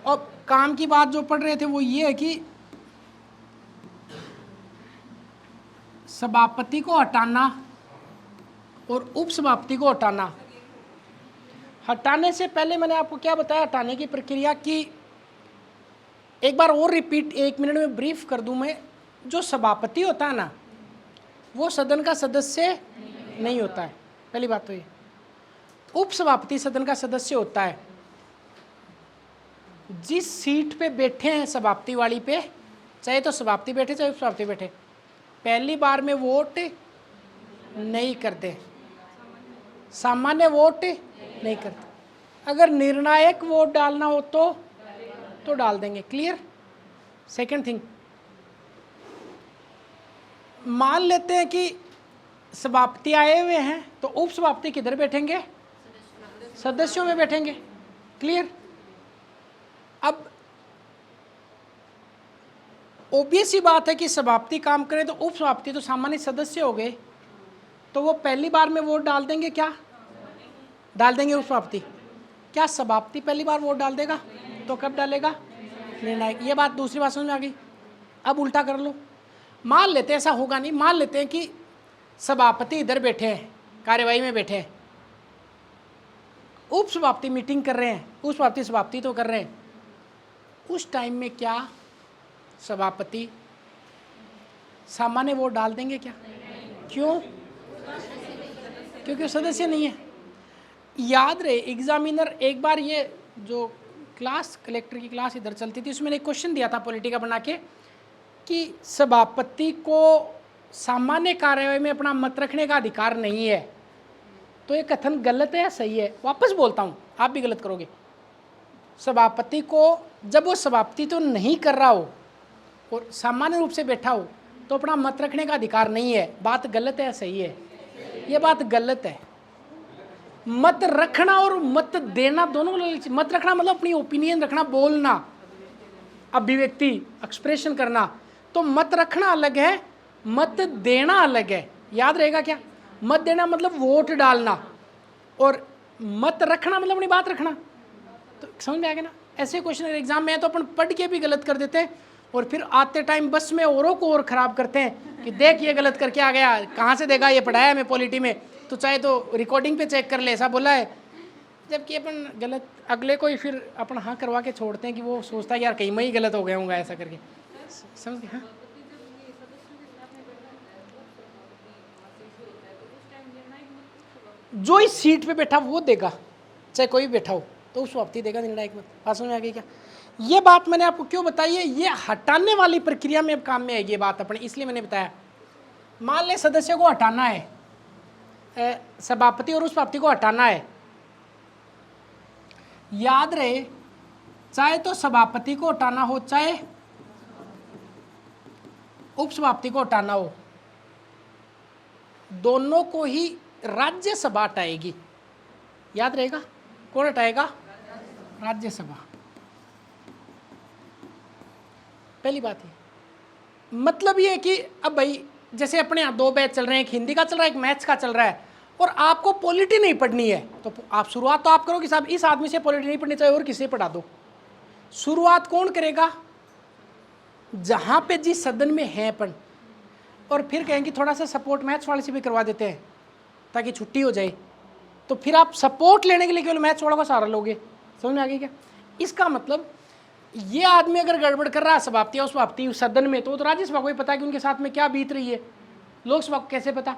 और काम की बात जो पढ़ रहे थे वो ये है कि सभापति को हटाना और उपसभापति को हटाना। हटाने से पहले मैंने आपको क्या बताया, हटाने की प्रक्रिया की एक बार और रिपीट 1 मिनट में ब्रीफ कर दूं मैं। जो सभापति होता है ना, वो सदन का सदस्य नहीं होता है, पहली बात तो ये। उपसभापति सदन का सदस्य होता है। जिस सीट पे बैठे हैं सभापति वाली पे, चाहे तो सभापति बैठे चाहे उपसभापति बैठे, पहली बार में वोट नहीं करते, सामान्य वोट नहीं करते। अगर निर्णायक वोट डालना हो तो डाल देंगे। क्लियर। सेकंड थिंग, मान लेते हैं कि सभापति आए हुए हैं तो उपसभापति किधर बैठेंगे? सदस्यों में बैठेंगे। क्लियर। अब ऑब्वियस ही बात है कि सभापति काम करें तो उपसभापति तो सामान्य सदस्य हो गए, तो वो पहली बार में वोट डाल देंगे। क्या डाल देंगे? उपसभापति। क्या सभापति पहली बार वोट डाल देगा? तो कब डालेगा? निर्णायक। ये बात, दूसरी बात समझ में आ गई। अब उल्टा कर लो, मान लेते हैं, ऐसा होगा नहीं, मान लेते हैं कि सभापति इधर बैठे हैं, कार्यवाही में बैठे हैं, उपसभापति मीटिंग कर रहे हैं, उपसभापति सभापति तो कर रहे हैं। उस टाइम में क्या सभापति सामान्य वोट डाल देंगे क्या? क्यों? क्योंकि वो सदस्य नहीं है। याद रहे, एग्जामिनर एक बार, ये जो क्लास कलेक्टर की क्लास इधर चलती थी, उसमें एक क्वेश्चन दिया था पॉलिटिका बना के कि सभापति को सामान्य कार्यवाही में अपना मत रखने का अधिकार नहीं है। तो ये कथन गलत है या सही है? वापस बोलता हूँ, आप भी गलत करोगे। सभापति को, जब वो सभापति तो नहीं कर रहा हो और सामान्य रूप से बैठा हो, तो अपना मत रखने का अधिकार नहीं है। बात गलत है या सही है? ये बात गलत है। मत रखना और मत देना दोनों। मत रखना मतलब अपनी ओपिनियन रखना, बोलना, अभिव्यक्ति, एक्सप्रेशन करना। तो मत रखना अलग है, मत देना अलग है। याद रहेगा क्या? मत देना मतलब वोट डालना, और मत रखना मतलब अपनी बात रखना। तो समझ में आ गया ना? ऐसे क्वेश्चन एग्जाम में है तो अपन पढ़ के भी गलत कर देते हैं, और फिर आते टाइम बस में औरों को और ख़राब करते हैं कि देख ये गलत करके आ गया, कहाँ से देखा, ये पढ़ाया मैं पॉलिटी में, तो चाहे तो रिकॉर्डिंग पे चेक कर ले, ऐसा बोला है। जबकि अपन गलत, अगले को ही फिर अपन हाँ करवा के छोड़ते हैं कि वो सोचता है कि यार कहीं मैं ही गलत हो गया हूँगा, ऐसा करके। समझ गए? हाँ, जो इस सीट पे बैठा वो देगा, चाहे कोई भी बैठा हो, तो उस वक्त ही देगा निर्णायक मत। बात समझ में आ गई क्या? ये बात मैंने आपको क्यों बताई है? ये हटाने वाली प्रक्रिया में अब काम में आएगी ये बात अपने, इसलिए मैंने बताया। मान ले सदस्य को हटाना है, सभापति और उस सभापति को हटाना है। याद रहे, चाहे तो सभापति को हटाना हो चाहे उपसभापति को हटाना हो, दोनों को ही राज्यसभा हटाएगी। याद रहेगा, कौन हटाएगा? राज्यसभा। पहली बात है। मतलब ये है कि अब भाई जैसे अपने यहाँ 2 बैच चल रहे हैं, एक हिंदी का चल रहा है, एक मैथ्स का चल रहा है, और आपको पॉलिटी नहीं पढ़नी है, तो आप शुरुआत तो आप करो कि साहब इस आदमी से पॉलिटी नहीं पढ़नी चाहिए और किसे पढ़ा दो। शुरुआत कौन करेगा? जहाँ पे जिस सदन में है अपन, और फिर कहेंगे थोड़ा सा सपोर्ट मैथ्स वाले से भी करवा देते हैं ताकि छुट्टी हो जाए। तो फिर आप सपोर्ट लेने के लिए केवल मैथ्स वालों का सहारा लोगे। समझ में आ गई क्या? इसका मतलब ये आदमी अगर गड़बड़ कर रहा है सभापति या उपसभापति सदन में, तो राज्यसभा को भी पता है कि उनके साथ में क्या बीत रही है, लोकसभा को कैसे पता?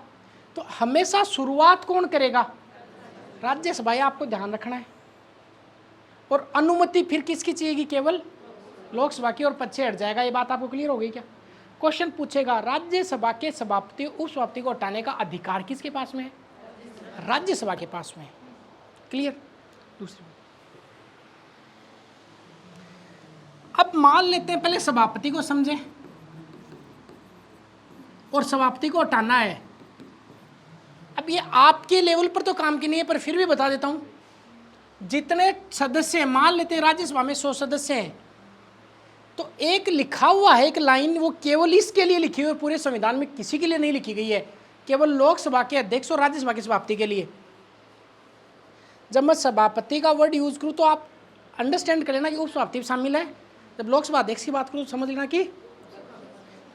तो हमेशा शुरुआत कौन करेगा? राज्यसभा। ये आपको ध्यान रखना है। और अनुमति फिर किसकी चाहिएगी? केवल लोकसभा की, और पीछे हट जाएगा। ये बात आपको क्लियर हो गई क्या? क्वेश्चन पूछेगा, राज्यसभा के सभापति उपसभापति को हटाने का अधिकार किसके पास में है? राज्यसभा के पास में है। क्लियर? दूसरी, अब मान लेते हैं, पहले सभापति को समझें, और सभापति को हटाना है। अब ये आपके लेवल पर तो काम की नहीं है, पर फिर भी बता देता हूं। जितने सदस्य हैं, मान लेते हैं राज्यसभा में 100 सदस्य हैं, तो एक लिखा हुआ है, एक लाइन, वो केवल इसके लिए लिखी हुई है, पूरे संविधान में किसी के लिए नहीं लिखी गई है, केवल लोकसभा के अध्यक्ष और राज्यसभा के सभापति के लिए। जब मैं सभापति का वर्ड यूज करूं तो आप अंडरस्टैंड कर लेना कि उपसभापति भी शामिल है। जब लोकसभा अध्यक्ष की बात करूँ तो समझ लेना कि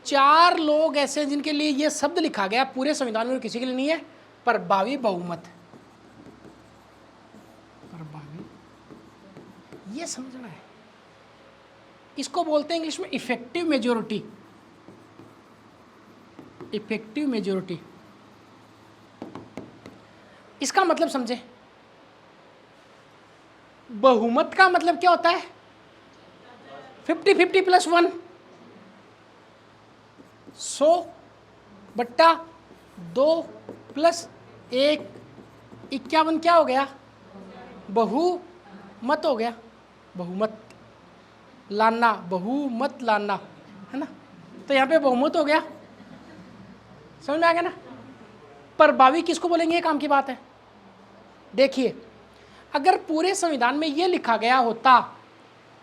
4 लोग ऐसे हैं जिनके लिए ये शब्द लिखा गया पूरे संविधान में, किसी के लिए नहीं है, प्रभावी बहुमत। प्रभावी, ये समझना है। इसको बोलते हैं इंग्लिश में इफेक्टिव मेजोरिटी। इफेक्टिव मेजोरिटी, इसका मतलब समझे। बहुमत का मतलब क्या होता है? 50-50 + 1, 100/2 + 1, 51 क्या हो गया? बहुमत हो गया। बहुमत लाना, बहुमत लाना, है ना। तो यहाँ पे बहुमत हो गया, समझ में आ गया ना। प्रभावी किसको बोलेंगे, ये काम की बात है। देखिए, अगर पूरे संविधान में ये लिखा गया होता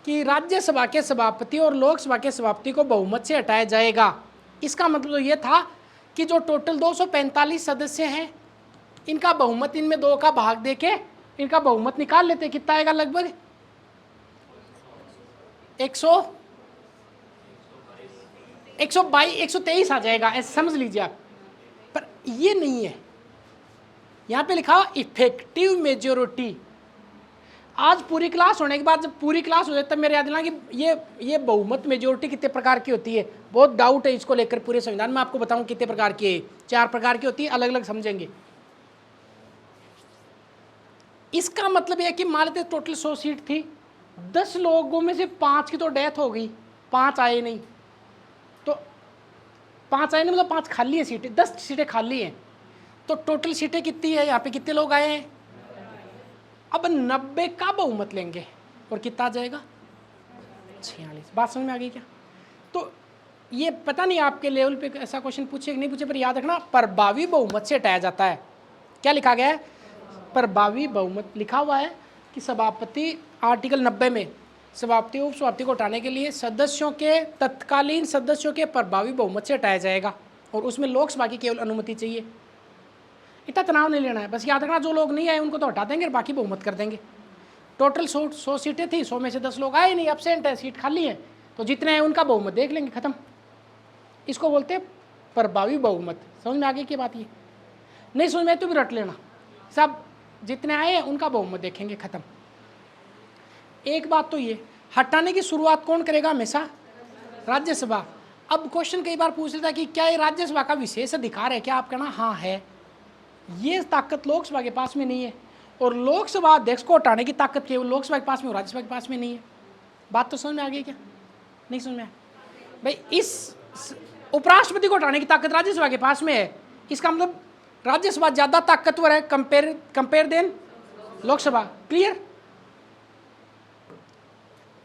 कि राज्यसभा के सभापति और लोकसभा के सभापति को बहुमत से हटाया जाएगा, इसका मतलब तो ये था कि जो टोटल 245 सदस्य हैं, इनका बहुमत इनमें 2 का भाग देके इनका बहुमत निकाल लेते। कितना आएगा? लगभग 123 आ जाएगा, ऐसे समझ लीजिए आप। पर ये नहीं है, यहाँ पे लिखा इफेक्टिव मेजोरिटी। आज पूरी क्लास होने के बाद जब पूरी क्लास हो जाए तब मेरे याद दिला कि ये बहुमत मेजोरिटी कितने प्रकार की होती है। बहुत डाउट है इसको लेकर पूरे संविधान में, आपको बताऊं कितने प्रकार की है। 4 प्रकार की होती है, अलग अलग समझेंगे। इसका मतलब यह कि मान लेते टोटल 100 सीट थी, 10 लोगों में से 5 की तो डेथ हो गई, 5 आए नहीं, तो 5 आए नहीं मतलब 5 खाली है सीटें, 10 सीटें खाली हैं, तो टोटल सीटें कितनी है? यहाँ पे कितने लोग आए हैं? अब 90 का बहुमत लेंगे और कितना आ जाएगा? 46। बात समझ में आ गई क्या? तो ये पता नहीं आपके लेवल पे ऐसा क्वेश्चन पूछे कि नहीं पूछे, पर याद रखना प्रभावी बहुमत से हटाया जाता है। क्या लिखा गया है? प्रभावी बहुमत लिखा हुआ है कि सभापति, आर्टिकल 90 में, सभापति उपसभापति को हटाने के लिए सदस्यों के, तत्कालीन सदस्यों के प्रभावी बहुमत से हटाया जाएगा, और उसमें लोकसभा की केवल अनुमति चाहिए। इतना तनाव नहीं लेना है, बस याद रखना जो लोग नहीं आए उनको तो हटा देंगे और बाकी बहुमत कर देंगे। टोटल 100 सीटें थी, 100 में से 10 लोग आए नहीं, एब्सेंट है, सीट खाली है, तो जितने हैं उनका बहुमत देख लेंगे, खत्म। इसको बोलते हैं प्रभावी बहुमत। समझ में आ गई क्या बात? ये नहीं समझ में तो भी रट लेना, सब जितने आए हैं उनका बहुमत देखेंगे, खत्म। एक बात तो ये, हटाने की शुरुआत कौन करेगा? हमेशा राज्यसभा। अब क्वेश्चन कई बार पूछ लेता है कि क्या ये राज्यसभा का विशेष अधिकार है क्या? आप कहना हाँ है। ये ताकत लोकसभा के पास में नहीं है, और लोकसभा अध्यक्ष को हटाने की ताकत केवल लोकसभा के पास में, राज्यसभा के पास में नहीं है। बात तो समझ में आ गई क्या? नहीं समझ में आया? भाई, इस उपराष्ट्रपति को हटाने की ताकत राज्यसभा के पास में है, इसका मतलब राज्यसभा ज्यादा ताकतवर है कंपेयर देन लोकसभा। क्लियर?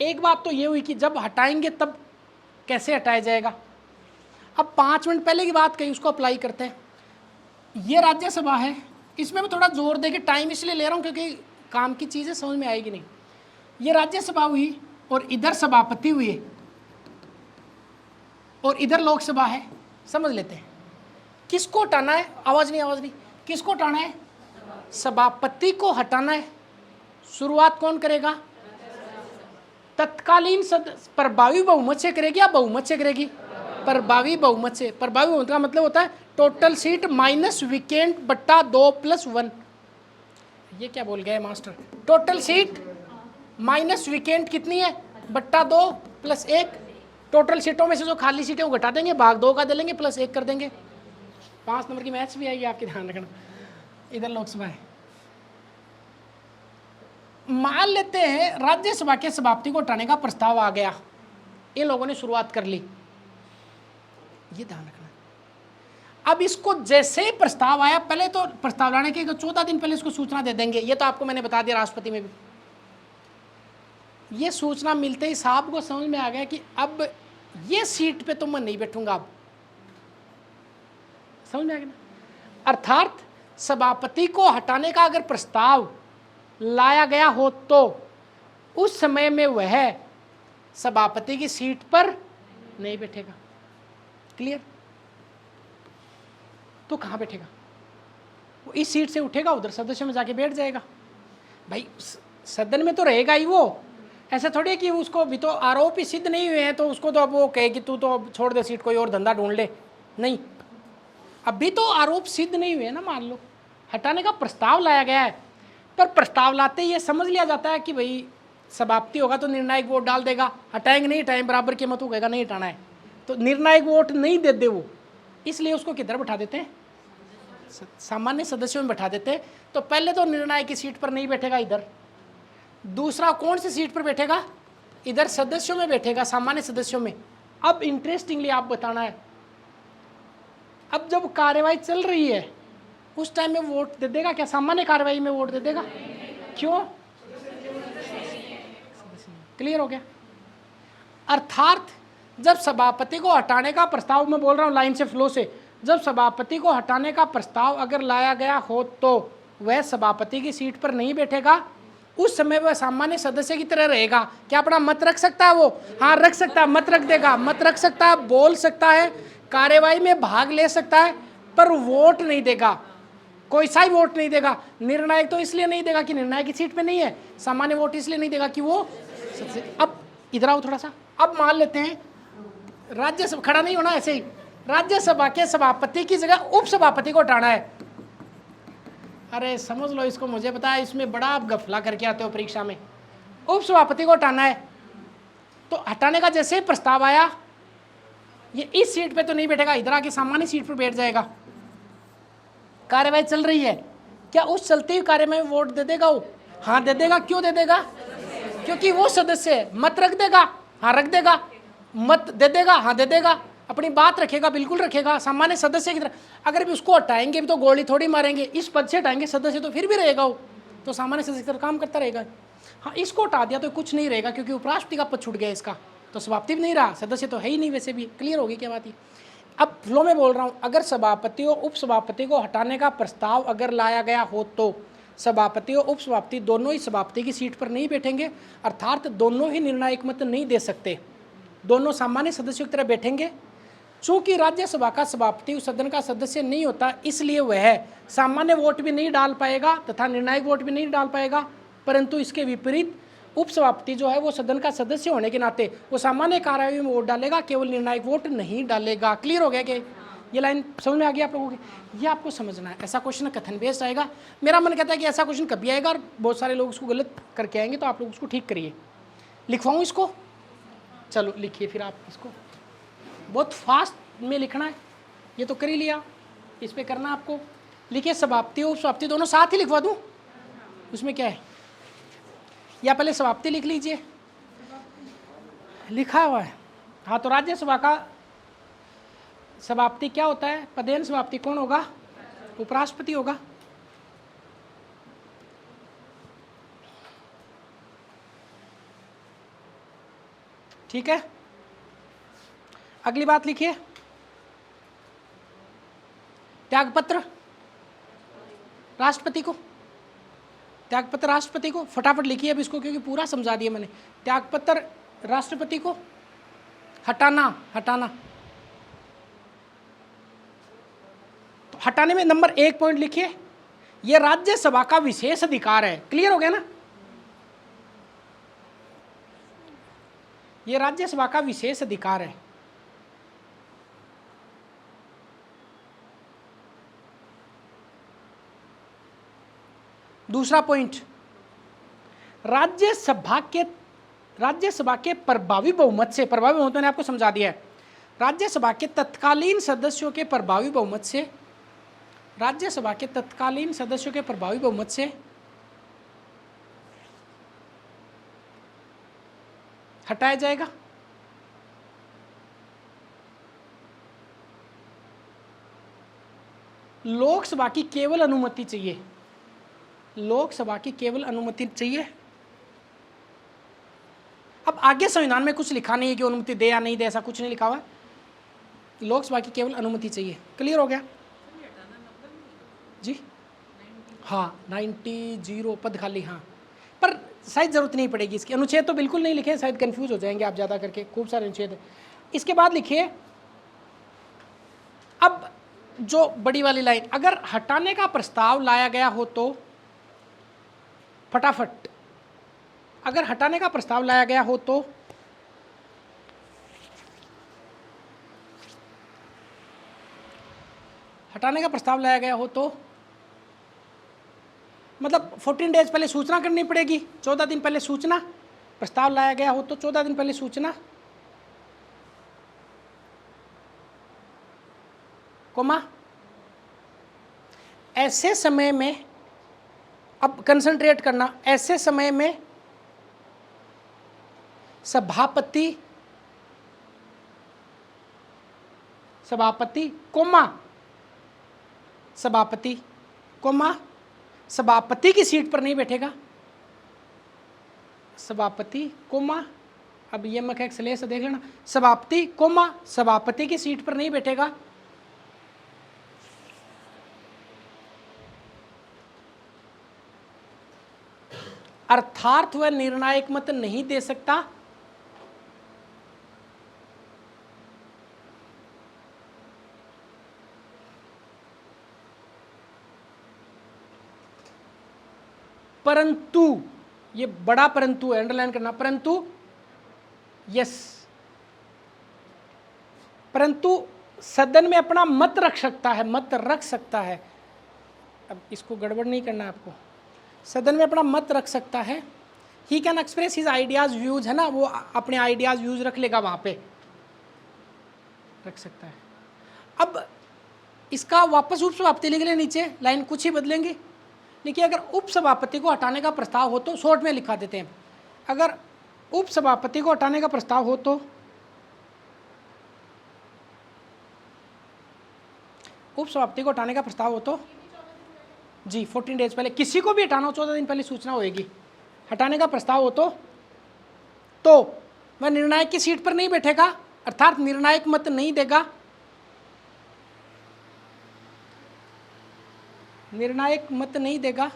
एक बात तो ये हुई कि जब हटाएंगे तब कैसे हटाया जाएगा। अब 5 मिनट पहले की बात कही, उसको अप्लाई करते हैं। ये राज्यसभा है, इसमें मैं थोड़ा जोर देके टाइम इसलिए ले रहा हूँ क्योंकि काम की चीज़ें समझ में आएगी नहीं। ये राज्यसभा हुई और इधर सभापति हुए और इधर लोकसभा है, समझ लेते हैं। किसको हटाना है? आवाज़ नहीं। किसको हटाना है? सभापति को हटाना है। शुरुआत कौन करेगा? तत्कालीन प्रभावी बहुमत से करेगी या बहुमत से करेगी? प्रभावी बहुमत से। प्रभावी बहुमत का मतलब होता है टोटल सीट माइनस वीकेंट बट्टा 2 + 1। ये क्या बोल गया मास्टर? टोटल सीट माइनस वीकेंट कितनी है? बट्टा 2 + 1। टोटल सीटों में से जो खाली सीटें वो घटा देंगे, भाग 2 का दे लेंगे, +1 कर देंगे। 5 नंबर की मैथ्स भी आएगी आपके, ध्यान रखना। इधर लोकसभा है। मान लेते हैं राज्यसभा के सभापति को हटाने का प्रस्ताव आ गया, इन लोगों ने शुरुआत कर ली, ये ध्यान रखना। अब इसको जैसे ही प्रस्ताव आया, पहले तो प्रस्ताव लाने के 14 दिन पहले इसको सूचना दे देंगे। ये तो आपको मैंने बता दिया, राष्ट्रपति में भी ये सूचना मिलते ही साहब को समझ में आ गया कि अब ये सीट पे तो मैं नहीं बैठूंगा। अब समझ में आ गया ना? अर्थात सभापति को हटाने का अगर प्रस्ताव लाया गया हो तो उस समय में वह सभापति की सीट पर नहीं बैठेगा। क्लियर? तो कहां बैठेगा? वो इस सीट से उठेगा, उधर सदस्य में जाके बैठ जाएगा। भाई सदन में तो रहेगा ही वो, ऐसा थोड़ी है कि उसको भी तो आरोप ही सिद्ध नहीं हुए हैं तो उसको तो अब वो कहे कि तू तो अब छोड़ दे सीट, कोई और धंधा ढूंढ ले। नहीं, अभी तो आरोप सिद्ध नहीं हुए ना, मान लो हटाने का प्रस्ताव लाया गया है, पर प्रस्ताव लाते ही ये समझ लिया जाता है कि भाई समाप्ति होगा तो निर्णायक वोट डाल देगा, हटाएंगे नहीं टाइम बराबर के मत कहेगा नहीं हटाना है, तो निर्णायक वोट नहीं देते वो, इसलिए उसको किधर बैठा देते हैं, सामान्य सदस्यों में बैठा देते हैं। तो पहले तो निर्णायक की सीट पर नहीं बैठेगा इधर, दूसरा कौन सी सीट पर बैठेगा, इधर सदस्यों में बैठेगा, सामान्य सदस्यों में। अब इंटरेस्टिंगली आप बताना है, अब जब कार्यवाही चल रही है उस टाइम में वोट दे देगा क्या, सामान्य कार्यवाही में वोट दे देगा, क्यों, क्लियर हो गया। अर्थात जब सभापति को हटाने का प्रस्ताव, मैं बोल रहा हूं लाइन से फ्लो से, जब सभापति को हटाने का प्रस्ताव अगर लाया गया हो तो वह सभापति की सीट पर नहीं बैठेगा, उस समय वह सामान्य सदस्य की तरह रहेगा। क्या अपना मत रख सकता है वो, हाँ रख सकता है, मत रख देगा, मत रख सकता है, बोल सकता है, कार्यवाही में भाग ले सकता है, पर वोट नहीं देगा, कोई सा ही वोट नहीं देगा। निर्णायक तो इसलिए नहीं देगा कि निर्णायक की सीट पे नहीं है, सामान्य वोट इसलिए नहीं देगा कि वो। अब इधर आओ थोड़ा सा, अब मान लेते हैं राज्यसभा, खड़ा नहीं होना ऐसे ही, राज्यसभा के सभापति की जगह उपसभापति को हटाना है। अरे समझ लो इसको, मुझे पता है इसमें बड़ा आप गफला करके आते हो परीक्षा में। उपसभापति को हटाना है, तो हटाने का जैसे ही प्रस्ताव आया, ये इस सीट पे तो नहीं बैठेगा, इधर आके सामान्य सीट पर बैठ जाएगा। कार्यवाही चल रही है, क्या उस चलती हुई कार्य में वोट दे देगा वो, हाँ दे देगा। क्यों दे देगा, क्योंकि वो सदस्य है। मत रख देगा, हाँ रख देगा, मत दे देगा, हाँ दे देगा, अपनी बात रखेगा, बिल्कुल रखेगा, सामान्य सदस्य की तरह। अगर भी उसको हटाएंगे भी तो गोली थोड़ी मारेंगे, इस पद से हटाएंगे सदस्य तो फिर भी रहेगा वो, तो सामान्य सदस्य की तरह काम करता रहेगा। हाँ इसको हटा दिया तो कुछ नहीं रहेगा, क्योंकि उपराष्ट्रपति का पद छूट गया इसका, तो समाप्ति भी नहीं रहा, सदस्य तो है ही नहीं वैसे भी। क्लियर होगी क्या बात ही। अब फ्लो में बोल रहा हूँ, अगर सभापति और उपसभापति को हटाने का प्रस्ताव अगर लाया गया हो तो सभापति और उपसभापति दोनों ही सभापति की सीट पर नहीं बैठेंगे, अर्थात दोनों ही निर्णायक मत नहीं दे सकते, दोनों सामान्य सदस्यों की तरह बैठेंगे। चूंकि राज्यसभा का सभापति उस सदन का सदस्य नहीं होता, इसलिए वह सामान्य वोट भी नहीं डाल पाएगा तथा निर्णायक वोट भी नहीं डाल पाएगा, परंतु इसके विपरीत उपसभापति जो है वो सदन का सदस्य होने के नाते वो सामान्य कार्यवाही में वोट डालेगा, केवल निर्णायक वोट नहीं डालेगा। क्लियर हो गया कि ये लाइन समझ में आ गई आप लोगों की, ये आपको समझना है। ऐसा क्वेश्चन कथन बेस्ड आएगा, मेरा मन कहता है कि ऐसा क्वेश्चन कभी आएगा और बहुत सारे लोग उसको गलत करके आएंगे, तो आप लोग उसको ठीक करिए। लिखवाऊँ इसको, चलो लिखिए फिर आप इसको, बहुत फास्ट में लिखना है, ये तो कर ही लिया, इस पर करना आपको। लिखिए समाप्ति उपसमाप्ति दोनों साथ ही लिखवा दूँ, उसमें क्या है, या पहले समाप्ति लिख लीजिए, लिखा हुआ है। हाँ तो राज्यसभा का समाप्ति क्या होता है, पदेन समाप्ति कौन होगा, उपराष्ट्रपति होगा। ठीक है, अगली बात लिखिए, त्यागपत्र राष्ट्रपति को, त्यागपत्र राष्ट्रपति को फटाफट लिखिए अब इसको, क्योंकि पूरा समझा दिया मैंने। त्यागपत्र राष्ट्रपति को हटाना, हटाना तो हटाने में नंबर 1 पॉइंट लिखिए, यह राज्यसभा का विशेष अधिकार है। क्लियर हो गया ना, यह राज्यसभा का विशेष अधिकार है। दूसरा पॉइंट, राज्यसभा के प्रभावी बहुमत से, प्रभावी बहुमत मैंने आपको समझा दिया है, राज्यसभा के तत्कालीन सदस्यों के प्रभावी बहुमत से, राज्यसभा के तत्कालीन सदस्यों के प्रभावी बहुमत से हटाया जाएगा। लोकसभा की केवल अनुमति चाहिए, लोकसभा की केवल अनुमति चाहिए। अब आगे संविधान में कुछ लिखा नहीं है कि अनुमति दे या नहीं दे, ऐसा कुछ नहीं लिखा हुआ, लोकसभा की केवल अनुमति चाहिए। क्लियर हो गया जी, हाँ 90 पद खाली, हाँ पर शायद जरूरत नहीं पड़ेगी इसकी, अनुच्छेद तो बिल्कुल नहीं लिखे, शायद कंफ्यूज हो जाएंगे आप ज़्यादा करके, खूब सारे अनुच्छेद है। इसके बाद लिखिए, अब जो बड़ी वाली लाइन, अगर हटाने का प्रस्ताव लाया गया हो तो फटाफट अगर हटाने का प्रस्ताव लाया गया हो तो हटाने का प्रस्ताव लाया गया हो तो मतलब 14 डेज पहले सूचना करनी पड़ेगी, 14 दिन पहले सूचना, प्रस्ताव लाया गया हो तो 14 दिन पहले सूचना, कोमा ऐसे समय में, अब कंसंट्रेट करना, ऐसे समय में सभापति कोमा सभापति की सीट पर नहीं बैठेगा, सभापति कोमा, अब ये मैं एक्सले से देख लेना, सभापति कोमा सभापति की सीट पर नहीं बैठेगा, अर्थात वह निर्णायक मत नहीं दे सकता, परंतु, ये बड़ा परंतु है, अंडरलाइन करना, परंतु यस, परंतु सदन में अपना मत रख सकता है, मत रख सकता है। अब इसको गड़बड़ नहीं करना आपको, सदन में अपना मत रख सकता है। He can express his ideas views, है ना, वो अपने आइडियाज व्यूज रख लेगा, वहां पे रख सकता है। अब इसका वापस उपसभापति लिख ले, नीचे लाइन कुछ ही बदलेंगे। देखिए, अगर उपसभापति को हटाने का प्रस्ताव हो तो शॉर्ट में लिखा देते हैं, अगर उपसभापति को हटाने का प्रस्ताव हो तो उपसभापति को हटाने का प्रस्ताव हो तो जी 14 डेज पहले, किसी को भी हटाना हो 14 दिन पहले सूचना होगी। हटाने का प्रस्ताव हो तो वह निर्णायक की सीट पर नहीं बैठेगा, अर्थात निर्णायक मत नहीं देगा, निर्णायक मत नहीं देगा,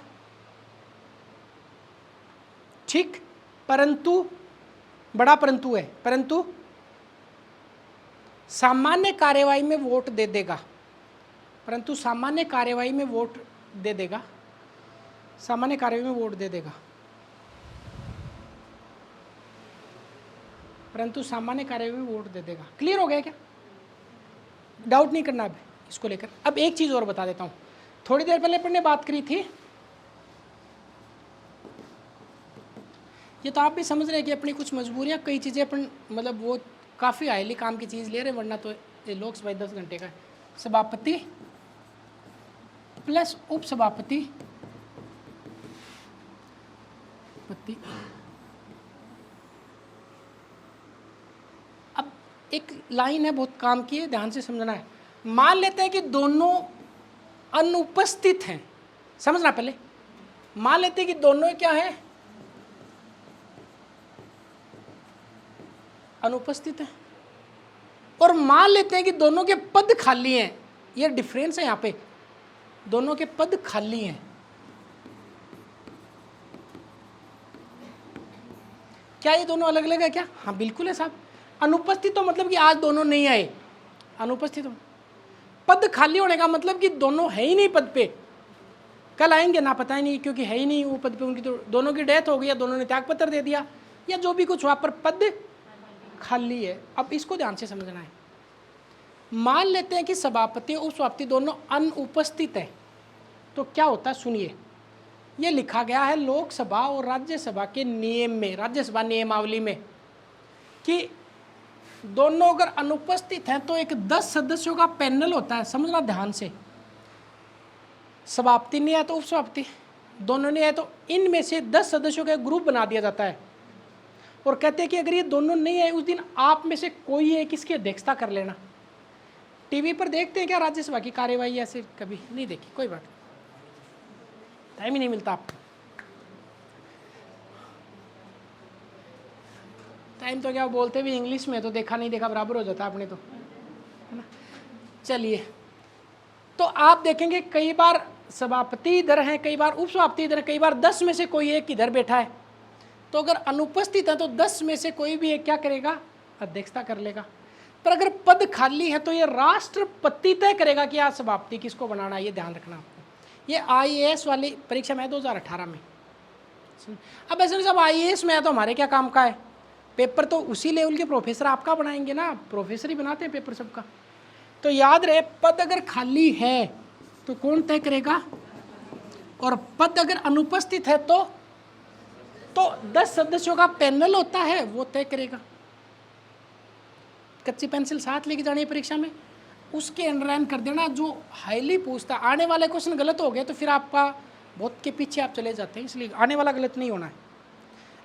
ठीक, परंतु, बड़ा परंतु है, परंतु सामान्य कार्यवाही में वोट दे देगा, परंतु सामान्य कार्यवाही में वोट दे देगा, सामान्य कार्यवाही में वोट दे देगा, परंतु सामान्य कार्यवाही में वोट दे देगा। क्लियर हो गया क्या? डाउट नहीं करना अब इसको लेकर। अब एक चीज और बता देता हूं, थोड़ी देर पहले अपन ने बात करी थी, ये तो आप भी समझ रहे हैं कि अपनी कुछ मजबूरियां, कई चीजें अपन मतलब वो काफी हाईली काम की चीज ले रहे, वरना तो ये लोकसभा 10 घंटे का है। सभापति प्लस उपसभापति अब एक लाइन है बहुत काम की है, ध्यान से समझना है। मान लेते हैं कि दोनों अनुपस्थित हैं, समझना पहले, मान लेते हैं कि दोनों क्या है, अनुपस्थित है, और मान लेते हैं कि दोनों के पद खाली हैं। ये डिफरेंस है, यहाँ पे दोनों के पद खाली हैं। क्या ये दोनों अलग अलग है क्या? हाँ बिल्कुल है साहब। अनुपस्थित तो मतलब कि आज दोनों नहीं आए, अनुपस्थित। पद खाली होने का मतलब कि दोनों है ही नहीं पद पे, कल आएंगे ना पता ही नहीं, क्योंकि है ही नहीं वो पद पे, उनकी तो दोनों की डेथ हो गई, या दोनों ने त्यागपत्र दे दिया, या जो भी कुछ वहां पर पद खाली है। अब इसको ध्यान से समझना है। मान लेते हैं कि सभापति और उपसभापति दोनों अनुपस्थित है, तो क्या होता है सुनिए। ये लिखा गया है लोकसभा और राज्यसभा के नियम में, राज्यसभा नियमावली में, कि दोनों अगर अनुपस्थित हैं तो एक 10 सदस्यों का पैनल होता है। समझना ध्यान से, सभापति नहीं है तो उपसभापति, दोनों नहीं है तो इनमें से 10 सदस्यों का ग्रुप बना दिया जाता है, और कहते हैं कि अगर ये दोनों नहीं है उस दिन आप में से कोई एक इसकी अध्यक्षता कर लेना। टीवी पर देखते हैं क्या राज्यसभा की कार्यवाही? ऐसे कभी नहीं देखी, कोई बात, टाइम ही नहीं मिलता आपको। टाइम तो क्या बोलते भी इंग्लिश में, तो देखा नहीं देखा बराबर हो जाता अपने तो, है ना। चलिए, तो आप देखेंगे कई बार सभापति इधर हैं, कई बार उपसभापति इधर है, कई बार 10 में से कोई एक इधर बैठा है। तो अगर अनुपस्थित है तो 10 में से कोई भी एक क्या करेगा? अध्यक्षता कर लेगा। पर अगर पद खाली है तो ये राष्ट्रपति तय करेगा कि आज सभापति किसको बनाना है। ये ध्यान रखना आपको। ये IAS वाली परीक्षा में 2018 में, अब ऐसे सब IAS में है तो हमारे क्या काम का है, पेपर तो उसी लेवल के प्रोफेसर आपका बनाएंगे ना, प्रोफेसर ही बनाते हैं पेपर सबका। तो याद रहे, पद अगर खाली है तो कौन तय करेगा, और पद अगर अनुपस्थित है तो 10 सदस्यों का पैनल होता है वो तय करेगा। कच्ची पेंसिल साथ लेके जानी है परीक्षा में, उसके अंडरलाइन कर देना जो हाईली पूछता। आने वाले क्वेश्चन गलत हो गए तो फिर आपका बहुत के पीछे आप चले जाते हैं, इसलिए आने वाला गलत नहीं होना है।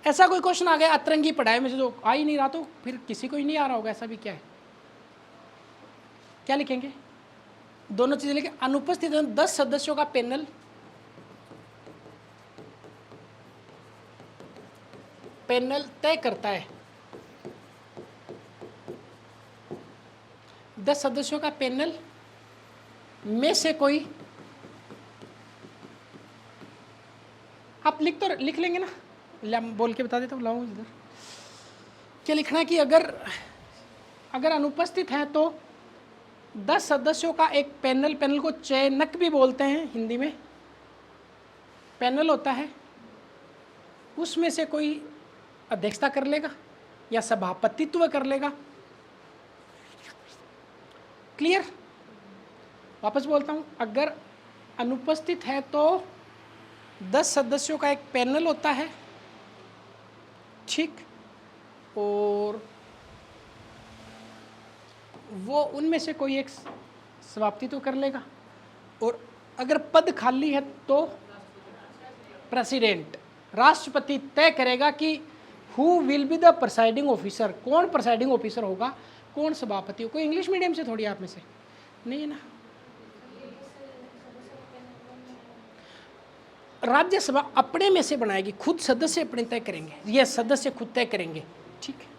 ऐसा कोई क्वेश्चन आ गया अतरंगी पढ़ाई में से जो आ ही नहीं रहा तो फिर किसी को ही नहीं आ रहा होगा, ऐसा भी क्या है, क्या लिखेंगे, दोनों चीजें लिखें। अनुपस्थित 10 सदस्यों का पैनल तय करता है, 10 सदस्यों का पैनल में से कोई, आप लिख लेंगे ना, बोल के बता देता हूँ, लाऊं इधर। क्या लिखना है कि अगर अनुपस्थित है तो 10 सदस्यों का एक पैनल को चयनक भी बोलते हैं हिंदी में, पैनल होता है, उसमें से कोई अध्यक्षता कर लेगा या सभापतित्व कर लेगा। क्लियर, वापस बोलता हूं, अगर अनुपस्थित है तो 10 सदस्यों का एक पैनल होता है, ठीक, और वो उनमें से कोई एक सभापतित्व कर लेगा, और अगर पद खाली है तो प्रेसिडेंट, राष्ट्रपति तय करेगा कि who will be the presiding officer, कौन प्रिसाइडिंग ऑफिसर होगा, कौन सभापति हो। कोई इंग्लिश मीडियम से थोड़ी आप में से नहीं है ना। राज्यसभा अपने में से बनाएगी, खुद सदस्य अपने तय करेंगे, ये सदस्य खुद तय करेंगे, ठीक है।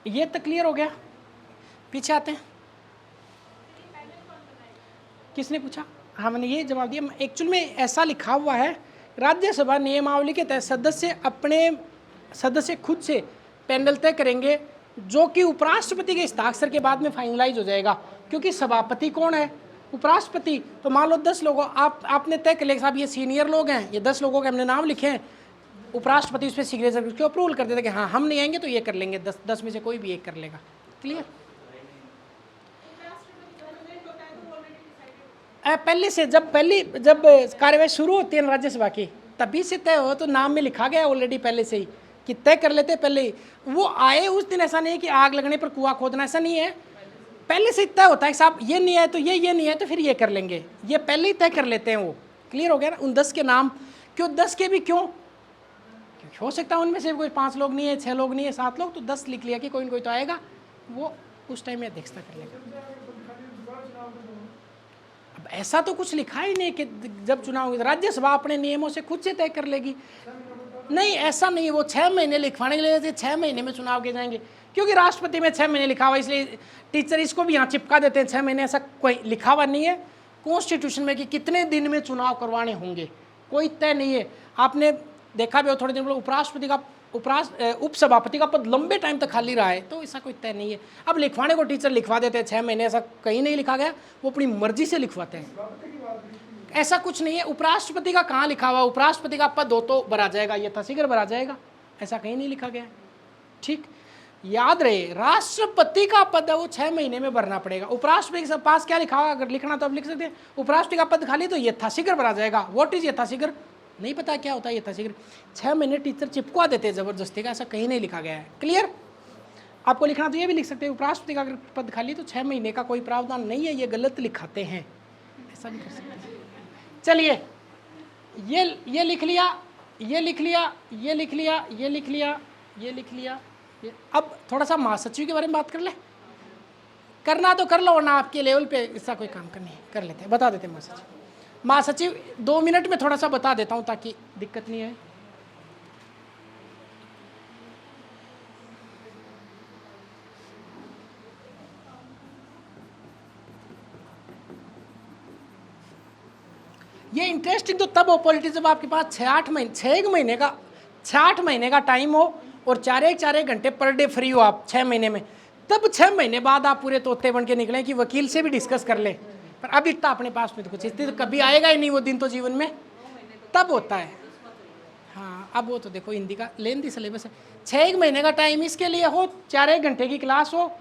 ये तो क्लियर हो गया, पीछे आते हैं। किसने पूछा, हाँ मैंने ये जवाब दिया। एक्चुअल में ऐसा लिखा हुआ है, राज्यसभा नियमावली के तहत सदस्य खुद से पैनल तय करेंगे, जो कि उपराष्ट्रपति के हस्ताक्षर के बाद में फाइनलाइज हो जाएगा, क्योंकि सभापति कौन है, उपराष्ट्रपति। तो मान लो 10 लोगों आपने तय कर लिया साहब ये सीनियर लोग हैं, ये 10 लोगों के हमने नाम लिखे हैं, उपराष्ट्रपति उस पर सिग्नेचर करके अप्रूवल कर देते कि हाँ हम नहीं आएंगे तो ये कर लेंगे, 10 में से कोई भी एक कर लेगा। क्लियर, पहले से जब कार्यवाही शुरू होती है राज्यसभा की तभी से तय हो, तो नाम में लिखा गया ऑलरेडी पहले से ही कि तय कर लेते पहले ही। वो आए उस दिन, ऐसा नहीं है कि आग लगने पर कुआं खोदना, ऐसा नहीं है, पहले से तय होता है साहब ये नहीं है तो ये नहीं है तो फिर ये कर लेंगे, ये पहले ही तय कर लेते हैं वो। क्लियर हो गया ना। उन 10 के नाम क्यों, 10 के भी क्यों, हो सकता है उनमें से कोई 5 लोग नहीं है, 6 लोग नहीं है, 7 लोग, तो 10 लिख लिया कि कोई न कोई तो आएगा, वो उस टाइम में अध्यक्षता कर लेगा। अब ऐसा तो कुछ लिखा ही नहीं कि जब चुनाव होगा राज्यसभा अपने नियमों से खुद से तय कर लेगी, नहीं ऐसा नहीं। वो 6 महीने लिखवाने के लिए 6 महीने में चुनाव के जाएंगे, क्योंकि राष्ट्रपति में 6 महीने लिखा हुआ, इसलिए टीचर इसको भी यहाँ चिपका देते हैं 6 महीने। ऐसा कोई लिखा हुआ नहीं है कॉन्स्टिट्यूशन में कि कितने दिन में चुनाव करवाने होंगे, कोई तय नहीं है। आपने देखा भी हो थोड़े दिन पहले उपराष्ट्रपति का उपसभापति का पद लंबे टाइम तक खाली रहा है, तो ऐसा कोई तय नहीं है। अब लिखवाने को टीचर लिखवा देते हैं 6 महीने, ऐसा कहीं नहीं लिखा गया, वो अपनी मर्जी से लिखवाते हैं, ऐसा कुछ नहीं है। उपराष्ट्रपति का कहाँ लिखा हुआ, उपराष्ट्रपति का पद हो तो भरा जाएगा, यथाशीघ्र भरा जाएगा, ऐसा कहीं नहीं लिखा गया है, ठीक। याद रहे राष्ट्रपति का पद है वो 6 महीने में भरना पड़ेगा। उपराष्ट्रपति के पास क्या लिखा होगा, अगर लिखना तो आप लिख सकते हैं, उपराष्ट्रपति का पद खाली तो यथाशीघ्र भरा जाएगा। व्हाट इज यथाशीघ्र, नहीं पता क्या होता है यथाशीघ्र, 6 महीने टीचर चिपका देते हैं जबरदस्ती का, ऐसा कहीं नहीं लिखा गया है। क्लियर, आपको लिखना तो ये भी लिख सकते हैं, उपराष्ट्रपति का अगर पद खाली तो 6 महीने का कोई प्रावधान नहीं है, ये गलत लिखाते हैं, ऐसा भी कर सकते हैं। चलिए ये लिख लिया, ये लिख लिया, ये लिख लिया, ये लिख लिया, ये लिख लिया। अब थोड़ा सा महासचिव के बारे में बात कर ले, करना तो कर लो, वरना आपके लेवल पे ऐसा कोई काम करनी है कर लेते हैं, बता देते हैं महासचिव। महासचिव 2 मिनट में थोड़ा सा बता देता हूं ताकि दिक्कत नहीं है। ये इंटरेस्टिंग तो तब हो पॉलिटिक्स जब आपके पास 6 महीने का टाइम हो और 4 घंटे पर डे फ्री हो आप 6 महीने में, तब 6 महीने बाद आप पूरे तोते बन के निकले कि वकील से भी डिस्कस कर ले। पर अब इतना अपने पास में तो कुछ तो कभी आएगा ही नहीं वो दिन, तो जीवन में तब होता है। हाँ, अब वो तो देखो हिंदी का लेंदी सिलेबस है, 6 महीने का टाइम इसके लिए हो, 4 घंटे की क्लास हो,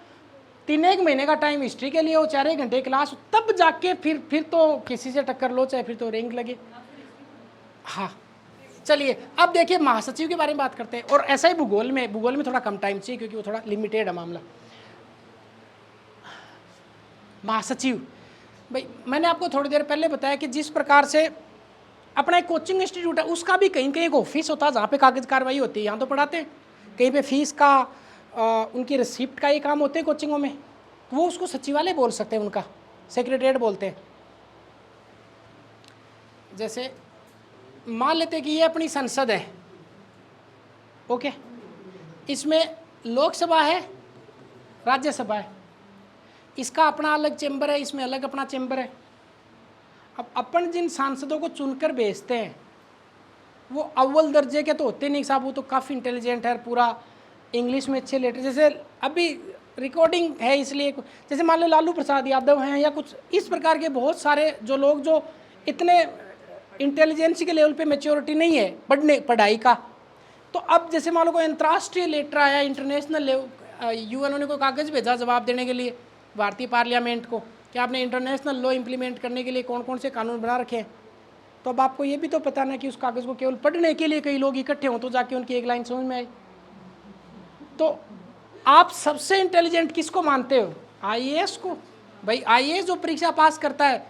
3 महीने का टाइम हिस्ट्री के लिए हो, 4 घंटे की क्लास हो, तब जाके फिर तो किसी से टक्कर लो, चाहे फिर तो रैंक लगे। हाँ चलिए अब देखिए महासचिव के बारे में बात करते हैं। और ऐसा ही भूगोल में थोड़ा कम टाइम चाहिए क्योंकि वो थोड़ा लिमिटेड है मामला। महासचिव भाई मैंने आपको थोड़ी देर पहले बताया कि जिस प्रकार से अपना एक कोचिंग इंस्टीट्यूट है उसका भी कहीं कहीं एक ऑफिस होता है जहाँ पे कागज कार्रवाई होती है। यहाँ तो पढ़ाते हैं, कहीं पे फीस का उनकी रिसिप्ट का ये काम होते हैं कोचिंगों में, वो उसको सचिवालय बोल सकते हैं, उनका सेक्रेटरीट बोलते हैं। जैसे मान लेते हैं कि ये अपनी संसद है, ओके, इसमें लोकसभा है, राज्यसभा है, इसका अपना अलग चैम्बर है, इसमें अलग अपना चैम्बर है। अब अपन जिन सांसदों को चुनकर भेजते हैं वो अव्वल दर्जे के तो होते नहीं साहब, वो तो काफ़ी इंटेलिजेंट है, पूरा इंग्लिश में अच्छे लेटर, जैसे अभी रिकॉर्डिंग है इसलिए, जैसे मान लो लालू प्रसाद यादव हैं या कुछ इस प्रकार के बहुत सारे जो लोग जो इतने इंटेलिजेंसी के लेवल पे मैच्योरिटी नहीं है पढ़ाई का। तो अब जैसे मान लो कोई अंतर्राष्ट्रीय लेटर आया, इंटरनेशनल लेवल यूएनओ ने कोई कागज़ भेजा जवाब देने के लिए भारतीय पार्लियामेंट को कि आपने इंटरनेशनल लॉ इंप्लीमेंट करने के लिए कौन कौन से कानून बना रखे हैं, तो अब आपको ये भी तो पता ना कि उस कागज़ को केवल पढ़ने के लिए कई लोग इकट्ठे हों तो जाके उनकी एक लाइन समझ में आए। तो आप सबसे इंटेलिजेंट किसको मानते हो? आईएएस को। भाई आईएएस जो परीक्षा पास करता है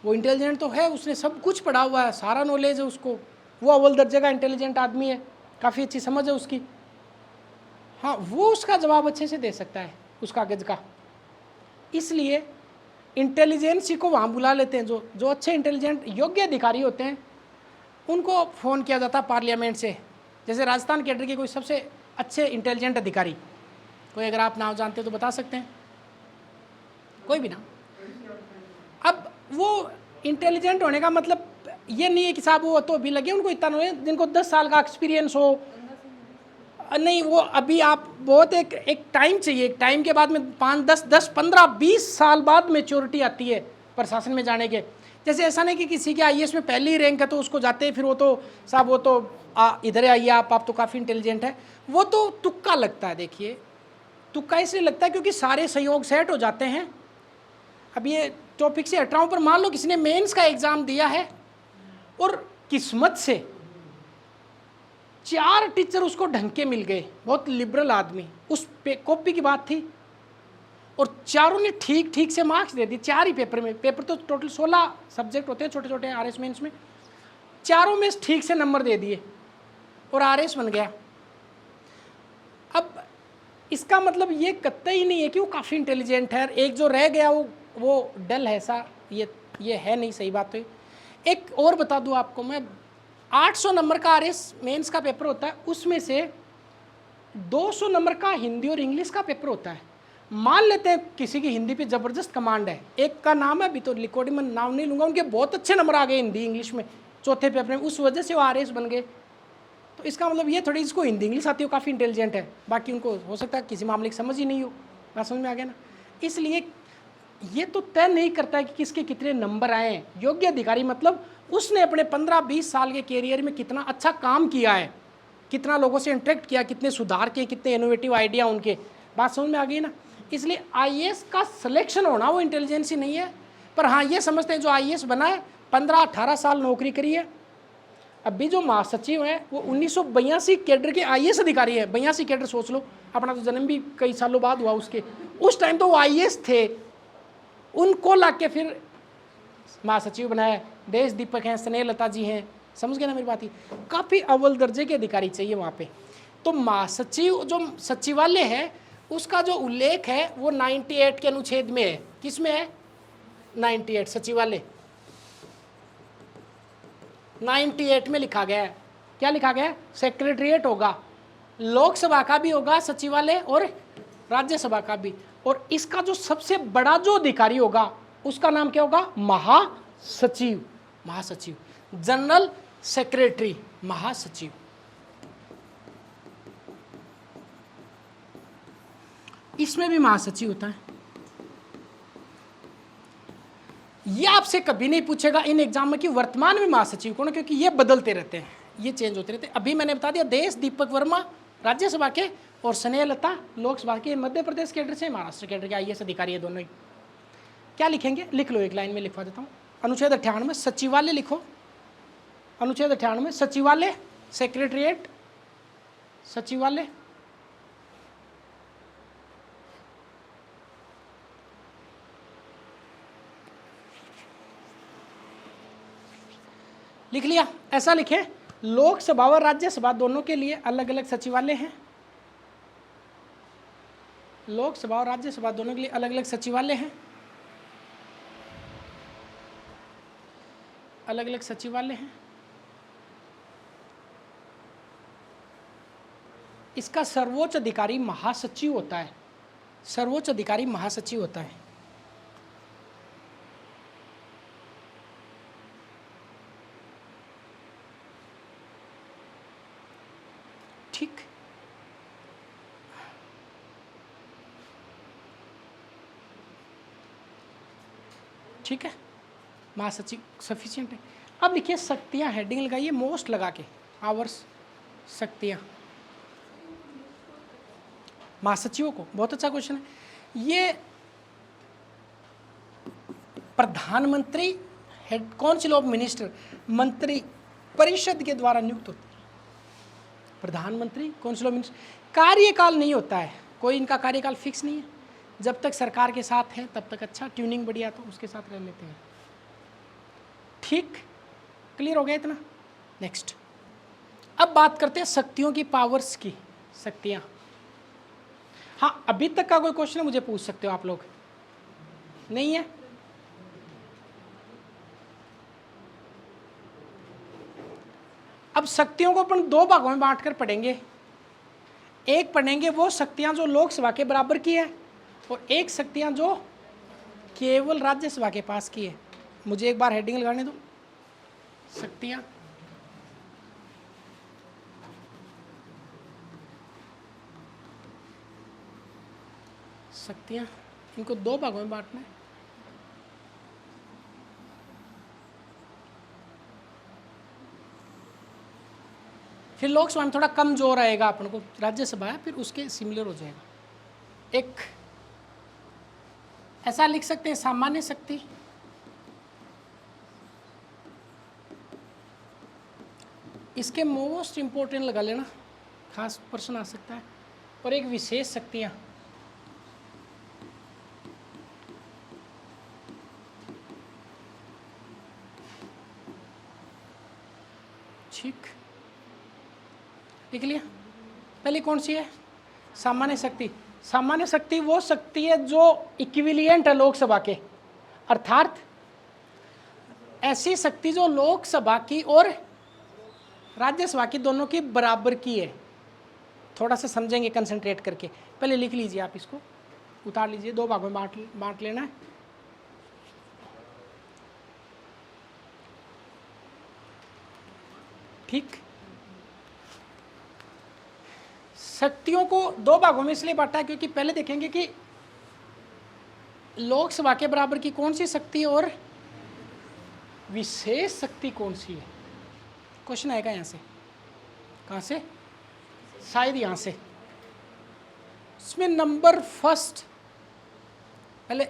वो इंटेलिजेंट तो है, उसने सब कुछ पढ़ा हुआ है, सारा नॉलेज है उसको, वो अव्वल दर्जे का इंटेलिजेंट आदमी है, काफ़ी अच्छी समझ है उसकी। हाँ, वो उसका जवाब अच्छे से दे सकता है उस कागज़ का। इसलिए इंटेलिजेंसी को वहाँ बुला लेते हैं, जो अच्छे इंटेलिजेंट योग्य अधिकारी होते हैं उनको फ़ोन किया जाता है पार्लियामेंट से। जैसे राजस्थान कैडर के कोई सबसे अच्छे इंटेलिजेंट अधिकारी, कोई अगर आप नाम जानते हो तो बता सकते हैं, कोई भी नाम। अब वो इंटेलिजेंट होने का मतलब ये नहीं है कि साहब वो तो अभी लगे उनको इतना नहीं, जिनको 10 साल का एक्सपीरियंस हो, नहीं, वो अभी आप बहुत एक टाइम चाहिए, एक टाइम के बाद में 5, 10, 15, 20 साल बाद मैच्योरिटी आती है प्रशासन में जाने के। जैसे ऐसा नहीं कि किसी के आईएएस में पहली रैंक है तो उसको जाते हैं फिर वो तो साहब वो तो इधर आइए आप तो काफ़ी इंटेलिजेंट है, वो तो तुक्का लगता है। देखिए तुक्का इसलिए लगता है क्योंकि सारे सहयोग सेट हो जाते हैं। अब ये टॉपिक से हट रहा हूँ, पर मान लो किसी ने मेंस का एग्ज़ाम दिया है और किस्मत से 4 टीचर उसको ढंग के मिल गए, बहुत लिबरल आदमी, उस पे कॉपी की बात थी, और चारों ने ठीक ठीक से मार्क्स दे दिए 4 ही पेपर में। पेपर तो टोटल 16 सब्जेक्ट होते हैं छोटे छोटे आरएस मेंस में, चारों में ठीक से नंबर दे दिए और आरएस बन गया। अब इसका मतलब ये कतई नहीं है कि वो काफ़ी इंटेलिजेंट है, एक जो रह गया वो डल है, ऐसा ये है नहीं, सही बात। तो एक और बता दूं आपको मैं, 800 नंबर का आरएस मेंस का पेपर होता है, उसमें से 200 नंबर का हिंदी और इंग्लिश का पेपर होता है। मान लेते हैं किसी की हिंदी पे ज़बरदस्त कमांड है, एक का नाम है, अभी तो रिकॉर्डिंग में नाम नहीं लूँगा, उनके बहुत अच्छे नंबर आ गए हिंदी इंग्लिश में चौथे पेपर में, उस वजह से वो आरएस बन गए। तो इसका मतलब ये थोड़ी इसको हिंदी इंग्लिश आती हो, काफ़ी इंटेलिजेंट है, बाकी उनको हो सकता है किसी मामले की समझ ही नहीं हो। बात समझ में आ गया ना? इसलिए ये तो तय नहीं करता है कि किसके कितने नंबर आए हैं। योग्य अधिकारी मतलब उसने अपने 15-20 साल के कैरियर में कितना अच्छा काम किया है, कितना लोगों से इंटरेक्ट किया, कितने सुधार किए, कितने इनोवेटिव आइडिया उनके। बात समझ में आ गई ना? इसलिए आईएएस का सिलेक्शन होना वो इंटेलिजेंसी नहीं है। पर हाँ, ये समझते हैं जो आईएएस बना है 15-18 साल नौकरी करी है। अभी जो महासचिव हैं वो 1982 कैडर के आईएएस अधिकारी हैं। 82 कैडर सोच लो, अपना तो जन्म भी कई सालों बाद हुआ उसके, उस टाइम तो वो आईएएस थे, उनको ला के फिर महासचिव बनाया। देश दीपक हैं, स्नेहलता जी हैं, समझ गए ना मेरी बात? ही काफ़ी अव्वल दर्जे के अधिकारी चाहिए वहाँ पे। तो महासचिव जो सचिवालय है उसका जो उल्लेख है वो 98 के अनुच्छेद में है। किस में है? 98 सचिवालय 98 में लिखा गया है। क्या लिखा गया है? सेक्रेटरीट होगा, लोकसभा का भी होगा सचिवालय और राज्यसभा का भी, और इसका जो सबसे बड़ा जो अधिकारी होगा उसका नाम क्या होगा? महासचिव। महासचिव, जनरल सेक्रेटरी, महासचिव। इसमें भी महासचिव होता है। ये आपसे कभी नहीं पूछेगा इन एग्जाम में कि वर्तमान में महासचिव कौन है, क्योंकि ये बदलते रहते हैं, ये चेंज होते रहते हैं। अभी मैंने बता दिया देश दीपक वर्मा राज्यसभा के और स्नेहलता लोकसभा के, मध्य प्रदेश कैडर से, महाराष्ट्र कैडर के IAS अधिकारी है दोनों ही। क्या लिखेंगे, लिख लो, एक लाइन में लिखवा देता हूँ। अनुच्छेद 98 सचिवालय लिखो, अनुच्छेद 98 सचिवालय, सेक्रेटरिएट, सचिवालय। लिख लिया, ऐसा लिखें, लोकसभा और राज्यसभा दोनों के लिए अलग अलग सचिवालय हैं। लोकसभा और राज्यसभा दोनों के लिए अलग अलग सचिवालय हैं, अलग अलग सचिवालय हैं। इसका सर्वोच्च अधिकारी महासचिव होता है, सर्वोच्च अधिकारी महासचिव होता है। ठीक, ठीक है, महासचिव सफिशिएंट है। अब लिखिए शक्तियां, हेडिंग लगाइए मोस्ट लगा के, आवर्स, शक्तियां महासचिवों को। बहुत अच्छा क्वेश्चन है ये। प्रधानमंत्री, हेड काउंसिल ऑफ मिनिस्टर, मंत्री परिषद के द्वारा नियुक्त होते हैं। प्रधानमंत्री काउंसिल ऑफ मिनिस्टर, कार्यकाल नहीं होता है, कोई इनका कार्यकाल फिक्स नहीं है। जब तक सरकार के साथ है तब तक अच्छा, ट्यूनिंग बढ़िया तो उसके साथ रह लेते हैं। ठीक, क्लियर हो गया इतना। नेक्स्ट, अब बात करते हैं शक्तियों की, पावर्स की, शक्तियां। हाँ, अभी तक का कोई क्वेश्चन है मुझे पूछ सकते हो आप लोग, नहीं है? अब शक्तियों को अपन दो भागों में बांटकर पढ़ेंगे। एक पढ़ेंगे वो शक्तियां जो लोकसभा के बराबर की है, और एक शक्तियां जो केवल राज्यसभा के पास की है। मुझे एक बार हेडिंग लगाने दो, शक्तियां, शक्तियां, इनको दो भागों में बांटना है। फिर लोकसभा में थोड़ा कम जोर आएगा अपन को, राज्यसभा है फिर उसके सिमिलर हो जाएगा। एक ऐसा लिख सकते हैं, सामान्य शक्ति, इसके मोस्ट इंपोर्टेंट लगा लेना, खास प्रश्न आ सकता है। और एक विशेष शक्तियां, ठीक, लिख लिया। पहले कौन सी है, सामान्य शक्ति। सामान्य शक्ति वो शक्ति है जो इक्विलिएंट है लोकसभा के, अर्थात ऐसी शक्ति जो लोकसभा की और राज्यसभा की दोनों की बराबर की है। थोड़ा सा समझेंगे कंसंट्रेट करके, पहले लिख लीजिए, आप इसको उतार लीजिए, दो भागों में बांट लेना है। ठीक, शक्तियों को दो भागों में इसलिए बांटा है क्योंकि पहले देखेंगे कि लोकसभा के बराबर की कौन सी शक्ति और विशेष शक्ति कौन सी है। क्वेश्चन आएगा यहां से, कहां से, शायद यहां से। इसमें नंबर फर्स्ट, पहले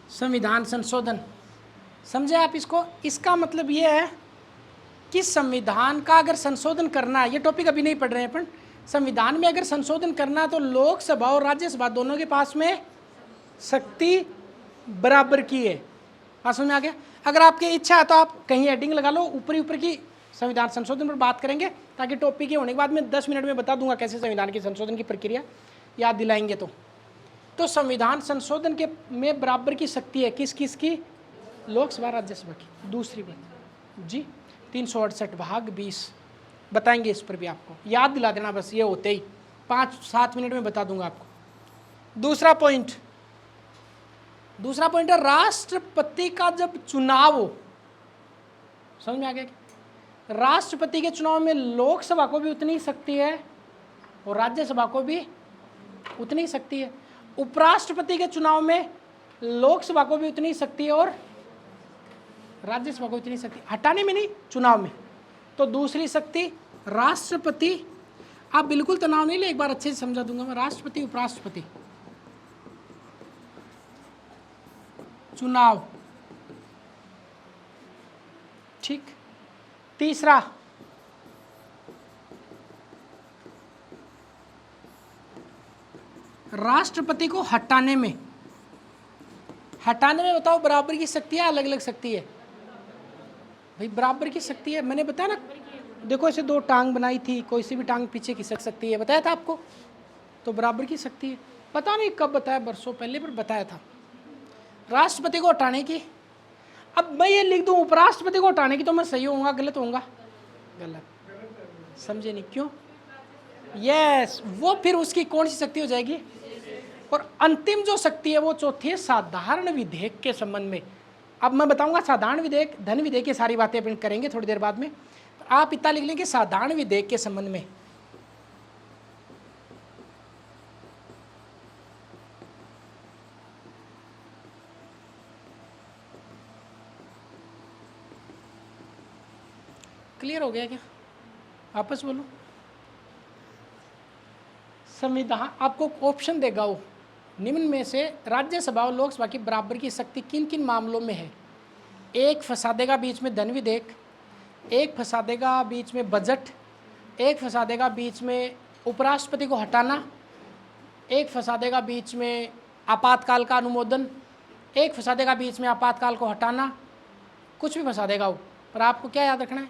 संविधान संशोधन, समझे आप इसको। इसका मतलब ये है कि संविधान का अगर संशोधन करना है, ये टॉपिक अभी नहीं पढ़ रहे हैं अपन, संविधान में अगर संशोधन करना है तो लोकसभा और राज्यसभा दोनों के पास में शक्ति बराबर की है। बात समझ में आ गया। अगर आपकी इच्छा है तो आप कहीं हेडिंग लगा लो, ऊपरी ऊपर की संविधान संशोधन पर बात करेंगे, ताकि टॉपिक के होने के बाद में 10 मिनट में बता दूंगा कैसे संविधान की संशोधन की प्रक्रिया याद दिलाएंगे। तो संविधान संशोधन के में बराबर की शक्ति है किस किस की, लोकसभा राज्यसभा की। दूसरी बात जी, 368 भाग 20 बताएंगे, इस पर भी आपको याद दिला देना, बस ये होते ही 5-7 मिनट में बता दूंगा आपको। दूसरा पॉइंट, दूसरा पॉइंट है राष्ट्रपति का जब चुनाव हो, समझ में आ गया क्या? राष्ट्रपति के चुनाव में लोकसभा को भी उतनी ही शक्ति है और राज्यसभा को भी उतनी ही शक्ति है। उपराष्ट्रपति के चुनाव में लोकसभा को भी उतनी ही शक्ति है और राज्यसभा को उतनी शक्ति, हटाने में नहीं, चुनाव में। तो दूसरी शक्ति राष्ट्रपति, आप बिल्कुल तनाव नहीं ले, एक बार अच्छे से समझा दूंगा मैं। राष्ट्रपति, उपराष्ट्रपति, चुनाव, ठीक। तीसरा राष्ट्रपति को हटाने में बताओ बराबर की शक्ति है, अलग अलग शक्ति है? भाई बराबर की शक्ति है, मैंने बताया ना। देखो ऐसे दो टांग बनाई थी, कोई सी भी टांग पीछे खिसक सकती है, बताया था आपको। तो बराबर की शक्ति है, पता नहीं कब बताया, बरसों पहले पर बताया था। राष्ट्रपति को हटाने की, अब मैं ये लिख दूं उपराष्ट्रपति को हटाने की, तो मैं सही होऊंगा गलत होऊंगा? गलत, समझे नहीं क्यों? यस, वो फिर उसकी कौन सी शक्ति हो जाएगी? और अंतिम जो शक्ति है वो चौथी है साधारण विधेयक के संबंध में। अब मैं बताऊंगा साधारण विधेयक, धन विधेयक, की सारी बातें अपन करेंगे थोड़ी देर बाद में। आप इतना लिख लेंगे साधारण विधेयक के संबंध में। क्लियर हो गया क्या? वापस बोलो। संविधान आपको ऑप्शन देगा वो, निम्न में से राज्यसभा और लोकसभा की बराबर की शक्ति किन किन मामलों में है? एक फंसा देगा बीच में धन विधेयक, एक फंसा देगा बीच में बजट, एक फंसा देगा बीच में उपराष्ट्रपति को हटाना, एक फंसा देगा बीच में आपातकाल का अनुमोदन, एक फंसा देगा बीच में आपातकाल को हटाना, कुछ भी फंसा देगा वो। पर आपको क्या याद रखना है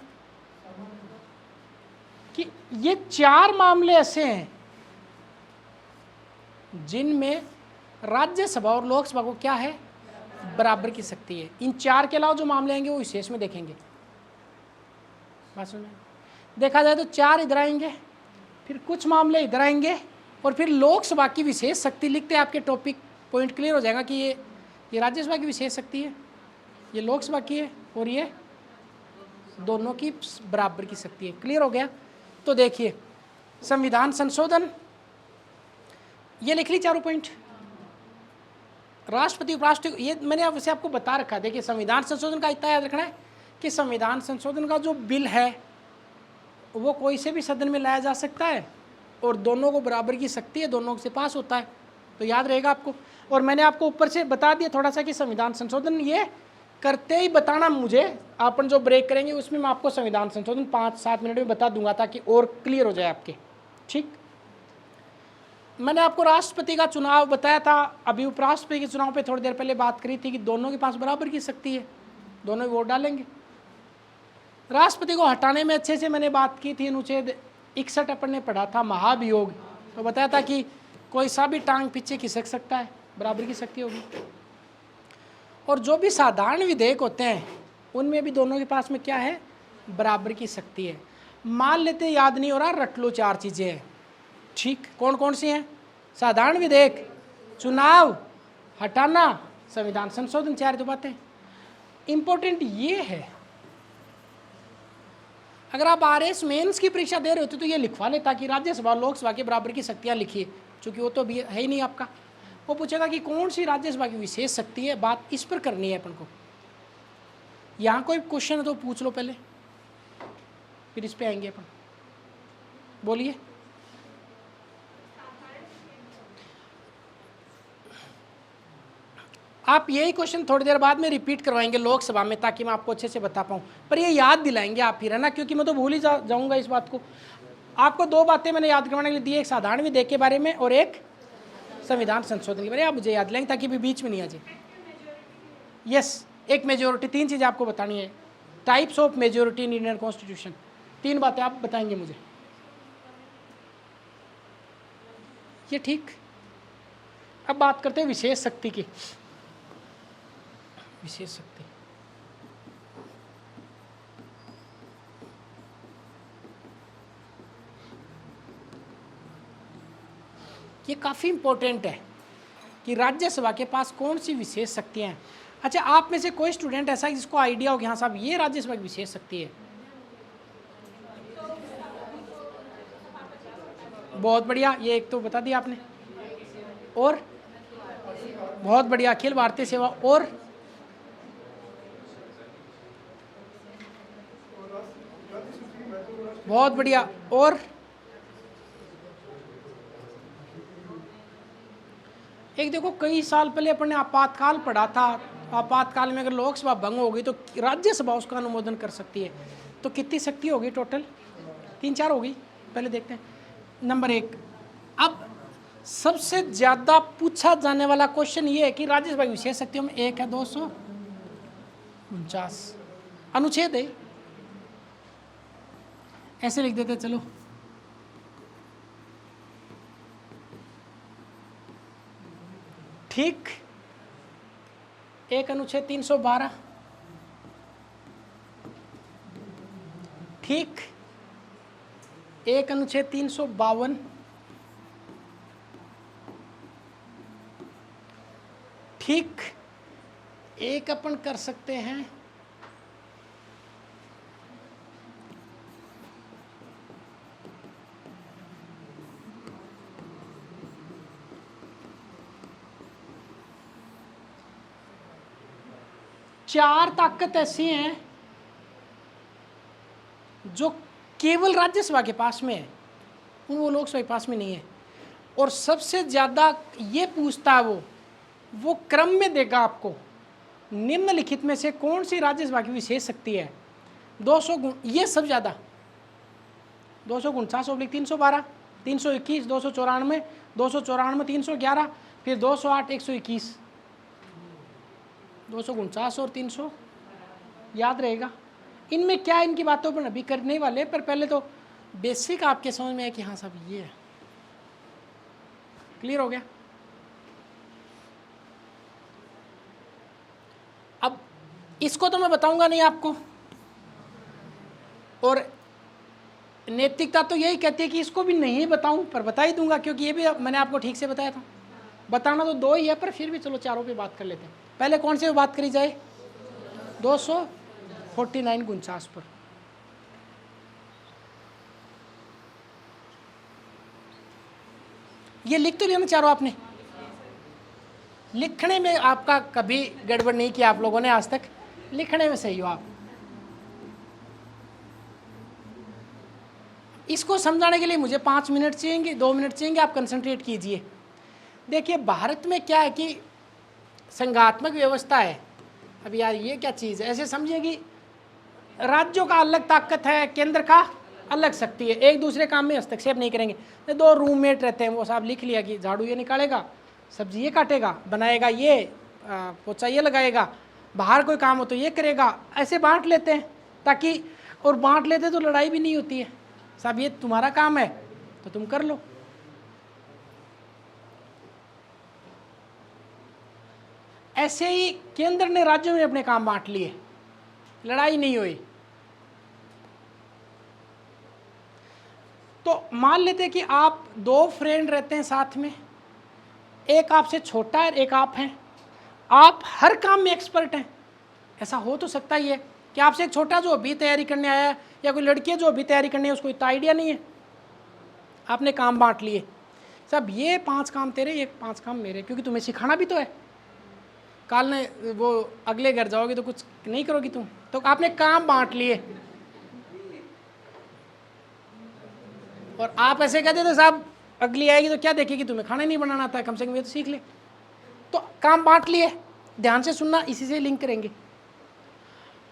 कि ये चार मामले ऐसे हैं जिनमें राज्यसभा और लोकसभा को क्या है? बराबर की शक्ति है। इन चार के अलावा जो मामले आएंगे वो विशेष में देखेंगे। बात समझ में? देखा जाए तो चार इधर आएंगे, फिर कुछ मामले इधर आएंगे, और फिर लोकसभा की विशेष शक्ति लिखते आपके टॉपिक पॉइंट क्लियर हो जाएगा कि ये राज्यसभा की विशेष शक्ति है, ये लोकसभा की है, और ये दोनों की बराबर की शक्ति है। क्लियर हो गया? तो देखिए संविधान संशोधन, ये लिख ली चारों पॉइंट। राष्ट्रपति उपराष्ट्रपति, ये मैंने वैसे आपको बता रखा है। देखिए संविधान संशोधन का इतना याद रखना है कि संविधान संशोधन का जो बिल है वो कोई से भी सदन में लाया जा सकता है और दोनों को बराबर की शक्ति है, दोनों से पास होता है। तो याद रहेगा आपको। और मैंने आपको ऊपर से बता दिया थोड़ा सा कि संविधान संशोधन, ये करते ही बताना मुझे, अपन जो ब्रेक करेंगे उसमें मैं आपको संविधान संशोधन 5-7 मिनट में बता दूंगा ताकि और क्लियर हो जाए आपके। ठीक, मैंने आपको राष्ट्रपति का चुनाव बताया था, अभी उपराष्ट्रपति के चुनाव पे थोड़ी देर पहले बात करी थी कि दोनों के पास बराबर की शक्ति है, दोनों वोट डालेंगे। राष्ट्रपति को हटाने में अच्छे से मैंने बात की थी, अनुच्छेद 61 अपन ने पढ़ा था, महाभियोग, तो बताया था कि कोई सा भी टांग पीछे खिसक सकता है, बराबर की शक्ति होगी। और जो भी साधारण विधेयक होते हैं उनमें भी दोनों के पास में क्या है? बराबर की शक्ति है। मान लेते याद नहीं हो रहा, रट लो चार चीज़ें हैं। ठीक, कौन कौन सी हैं? साधारण विधेयक, चुनाव, हटाना, संविधान संशोधन, चार तो बातें। इंपॉर्टेंट ये है, अगर आप आरएस मेंस की परीक्षा दे रहे होते तो ये लिखवा लेता कि राज्यसभा लोकसभा के बराबर की शक्तियां लिखिए, क्योंकि वो तो अभी है ही नहीं आपका। वो पूछेगा कि कौन सी राज्यसभा की विशेष शक्ति है, बात इस पर करनी है अपन को। यहाँ कोई क्वेश्चन है तो पूछ लो पहले, फिर इस पे आएंगे अपन। बोलिए। आप यही क्वेश्चन थोड़ी देर बाद में रिपीट करवाएंगे लोकसभा में, ताकि मैं आपको अच्छे से बता पाऊँ, पर ये याद दिलाएंगे आप फिर, है ना, क्योंकि मैं तो भूल ही जाऊँगा इस बात को। आपको दो बातें मैंने याद करवाने के लिए दी, एक साधारण विधेयक के बारे में और एक संविधान संशोधन के बारे में। आप मुझे याद दिलाएंगे ताकि भी बीच में नहीं आ जाए। यस, एक मेजोरिटी, तीन चीज़ें आपको बतानी है, types of majority in Indian constitution, तीन बातें आप बताएंगे मुझे। ये ठीक। अब बात करते हैं विशेष शक्ति की। विशेष शक्ति, ये काफ़ी इंपॉर्टेंट है। कि राज्यसभा के पास कौन सी विशेष शक्तियाँ हैं। अच्छा, आप में से कोई स्टूडेंट ऐसा है जिसको आइडिया हो कि हाँ साहब ये राज्यसभा की विशेष शक्ति है? बहुत बढ़िया, ये एक तो बता दिया आपने। और बहुत बढ़िया, अखिल भारतीय सेवा। और बहुत बढ़िया। और एक देखो, कई साल पहले अपन ने आपातकाल पढ़ा था। आपातकाल में अगर लोकसभा भंग हो गई तो राज्यसभा उसका अनुमोदन कर सकती है। तो कितनी शक्ति होगी टोटल? 3-4 होगी। पहले देखते हैं। नंबर 1, अब सबसे ज़्यादा पूछा जाने वाला क्वेश्चन ये है कि राज्यसभा की विशेष शक्तियों में एक है 249 अनुच्छेद है, ऐसे लिख देते चलो। ठीक, एक अनुच्छेद 312, ठीक, एक अनुच्छेद 352, ठीक, एक अपन कर सकते हैं चार ताकत ऐसी हैं जो केवल राज्यसभा के पास में है, वो लोकसभा के पास में नहीं है। और सबसे ज़्यादा ये पूछता है वो क्रम में देगा आपको, निम्नलिखित में से कौन सी राज्यसभा की विशेष शक्ति है? 200 गुण, ये सब ज़्यादा 249/312, 321, 294, 294, 311, फिर 208, 121, 249 और 300 याद रहेगा। इनमें क्या, इनकी बातों पर अभी करने वाले, पर पहले तो बेसिक आपके समझ में है कि हाँ साहब ये है। क्लियर हो गया? अब इसको तो मैं बताऊंगा नहीं आपको, और नैतिकता तो यही कहती है कि इसको भी नहीं बताऊं, पर बता ही दूंगा, क्योंकि ये भी मैंने आपको ठीक से बताया था। बताना तो 2 ही है, पर फिर भी चलो चारों पे बात कर लेते हैं। पहले कौन से पे बात करी जाए? 249 पर। ये लिख तो लिया ना चारों आपने? लिखने में आपका कभी गड़बड़ नहीं किया आप लोगों ने आज तक, लिखने में सही हो आप। इसको समझाने के लिए मुझे 5 मिनट चाहिए, 2 मिनट चाहिए, आप कंसंट्रेट कीजिए। देखिए, भारत में क्या है कि संघात्मक व्यवस्था है। अब यार ये क्या चीज़ है, ऐसे समझिए कि राज्यों का अलग ताकत है, केंद्र का अलग शक्ति है, एक दूसरे काम में हस्तक्षेप नहीं करेंगे। 2 रूममेट रहते हैं, वो साहब लिख लिया कि झाड़ू ये निकालेगा, सब्जी ये काटेगा, बनाएगा ये, पोछा ये लगाएगा, बाहर कोई काम हो तो ये करेगा, ऐसे बांट लेते हैं ताकि, और बांट लेते तो लड़ाई भी नहीं होती है। साहब ये तुम्हारा काम है तो तुम कर लो। ऐसे ही केंद्र ने राज्यों में अपने काम बांट लिए, लड़ाई नहीं हुई। तो मान लेते हैं कि आप 2 फ्रेंड रहते हैं साथ में, एक आपसे छोटा है, एक आप हैं, आप हर काम में एक्सपर्ट हैं। ऐसा हो तो सकता ही है कि आपसे एक छोटा जो अभी तैयारी करने आया है, या कोई लड़की है जो अभी तैयारी करनी है, उसको इतना आइडिया नहीं है। आपने काम बांट लिए, सब ये 5 काम तेरे, ये 5 काम मेरे, क्योंकि तुम्हें सिखाना भी तो है। कल ने वो अगले घर जाओगे तो कुछ नहीं करोगी तुम, तो आपने काम बांट लिए। और आप ऐसे कहते थे साहब अगली आएगी तो क्या देखेगी, तुम्हें खाना नहीं बनाना आता है, कम से कम ये तो सीख ले। तो काम बांट लिए, ध्यान से सुनना, इसी से लिंक करेंगे।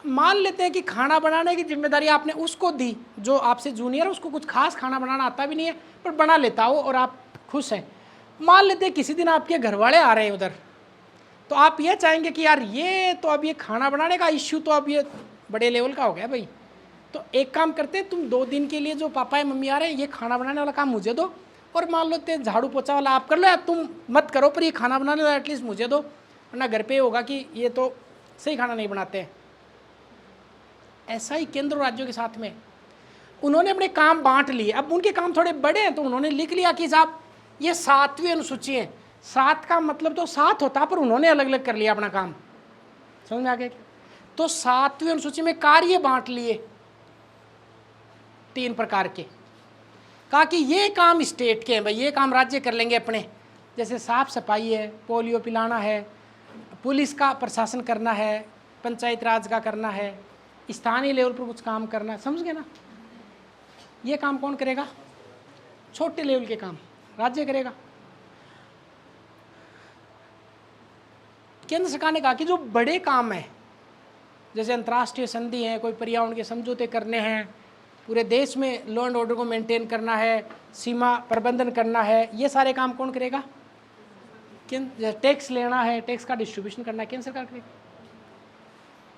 मान लेते हैं कि खाना बनाने की जिम्मेदारी आपने उसको दी जो आपसे जूनियर है, उसको कुछ खास खाना बनाना आता भी नहीं है, पर बना लेता हो और आप खुश हैं। मान लेते हैं किसी दिन आपके घर वाले आ रहे हैं उधर, तो आप ये चाहेंगे कि यार ये तो अब ये खाना बनाने का इश्यू तो अब ये बड़े लेवल का हो गया भाई, तो एक काम करते हैं, तुम 2 दिन के लिए जो पापा या मम्मी आ रहे हैं, ये खाना बनाने वाला काम मुझे दो, और मान लो ते झाड़ू पोछा वाला आप कर लो, या तुम मत करो, पर ये खाना बनाने वाला एटलीस्ट मुझे दो, वरना घर पे होगा कि ये तो सही खाना नहीं बनाते हैं। ऐसा ही केंद्र और राज्यों के साथ में उन्होंने अपने काम बांट लिए। अब उनके काम थोड़े बड़े हैं, तो उन्होंने लिख लिया कि साहब ये 7वीं अनुसूची है, 7 का मतलब तो 7 होता, पर उन्होंने अलग अलग कर लिया अपना काम। समझ में आ गया क्या? तो 7वीं अनुसूची में कार्य बांट लिए 3 प्रकार के, कहा कि ये काम स्टेट के हैं भाई, ये काम राज्य कर लेंगे अपने, जैसे साफ सफाई है, पोलियो पिलाना है, पुलिस का प्रशासन करना है, पंचायत राज का करना है, स्थानीय लेवल पर कुछ काम करना, समझ गए ना? ये काम कौन करेगा? छोटे लेवल के काम राज्य करेगा। केंद्र सरकार ने कहा कि जो बड़े काम है, जैसे अंतर्राष्ट्रीय संधि है, कोई पर्यावरण के समझौते करने हैं, पूरे देश में लॉ एंड ऑर्डर को मेंटेन करना है, सीमा प्रबंधन करना है, ये सारे काम कौन करेगा? केंद्र। टैक्स लेना है, टैक्स का डिस्ट्रीब्यूशन करना है, केंद्र सरकार करेगी।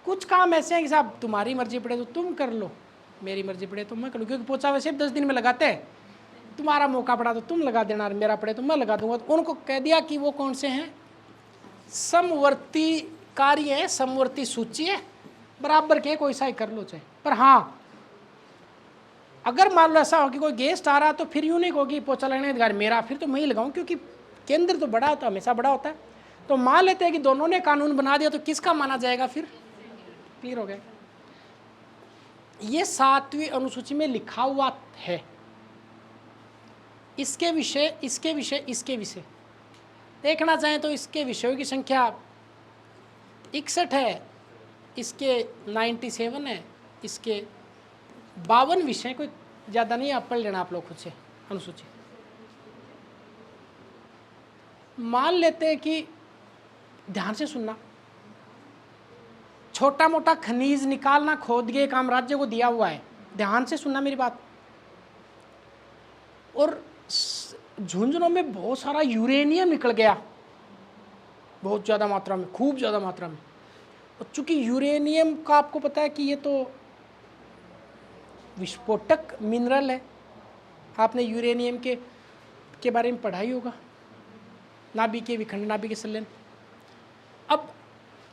कुछ काम ऐसे हैं कि साहब तुम्हारी मर्जी पड़े तो तुम कर लो, मेरी मर्जी पड़े तो मैं कर लूँ, क्योंकि पोछा वैसे 10 दिन में लगाते हैं, तुम्हारा मौका पड़ा तो तुम लगा देना, मेरा पड़े तो मैं लगा दूंगा। तो उनको कह दिया कि वो कौन से हैं? समवर्ती कार्य है, समवर्ती सूची है, बराबर के, कोई सा ही कर लो चाहे। पर हाँ, अगर मान लो ऐसा हो कि कोई गेस्ट आ रहा तो फिर यूँ नहीं होगी पोछा लगाने अधिकार मेरा, फिर तो मैं ही लगाऊं, क्योंकि केंद्र तो बड़ा होता है, हमेशा बड़ा होता है। तो मान लेते हैं कि दोनों ने कानून बना दिया, तो किसका माना जाएगा फिर? क्लियर हो गया? ये 7वीं अनुसूची में लिखा हुआ है। इसके विषय, इसके विषय, इसके विषय देखना चाहें तो इसके विषयों की संख्या 61 है, इसके 97 है, इसके 52 विषय, कोई ज़्यादा नहीं, आप पढ़ लेना आप लोग खुद से अनुसूची। मान लेते हैं कि, ध्यान से सुनना, छोटा मोटा खनिज निकालना, खोद के काम राज्य को दिया हुआ है, ध्यान से सुनना मेरी बात। और झुंझुनों में बहुत सारा यूरेनियम निकल गया, बहुत ज़्यादा मात्रा में, खूब ज़्यादा मात्रा में। और चूंकि यूरेनियम का आपको पता है कि ये तो विस्फोटक मिनरल है, आपने यूरेनियम के बारे में पढ़ा ही होगा, नाभिकीय विखंडन, नाभिकीय संलयन। अब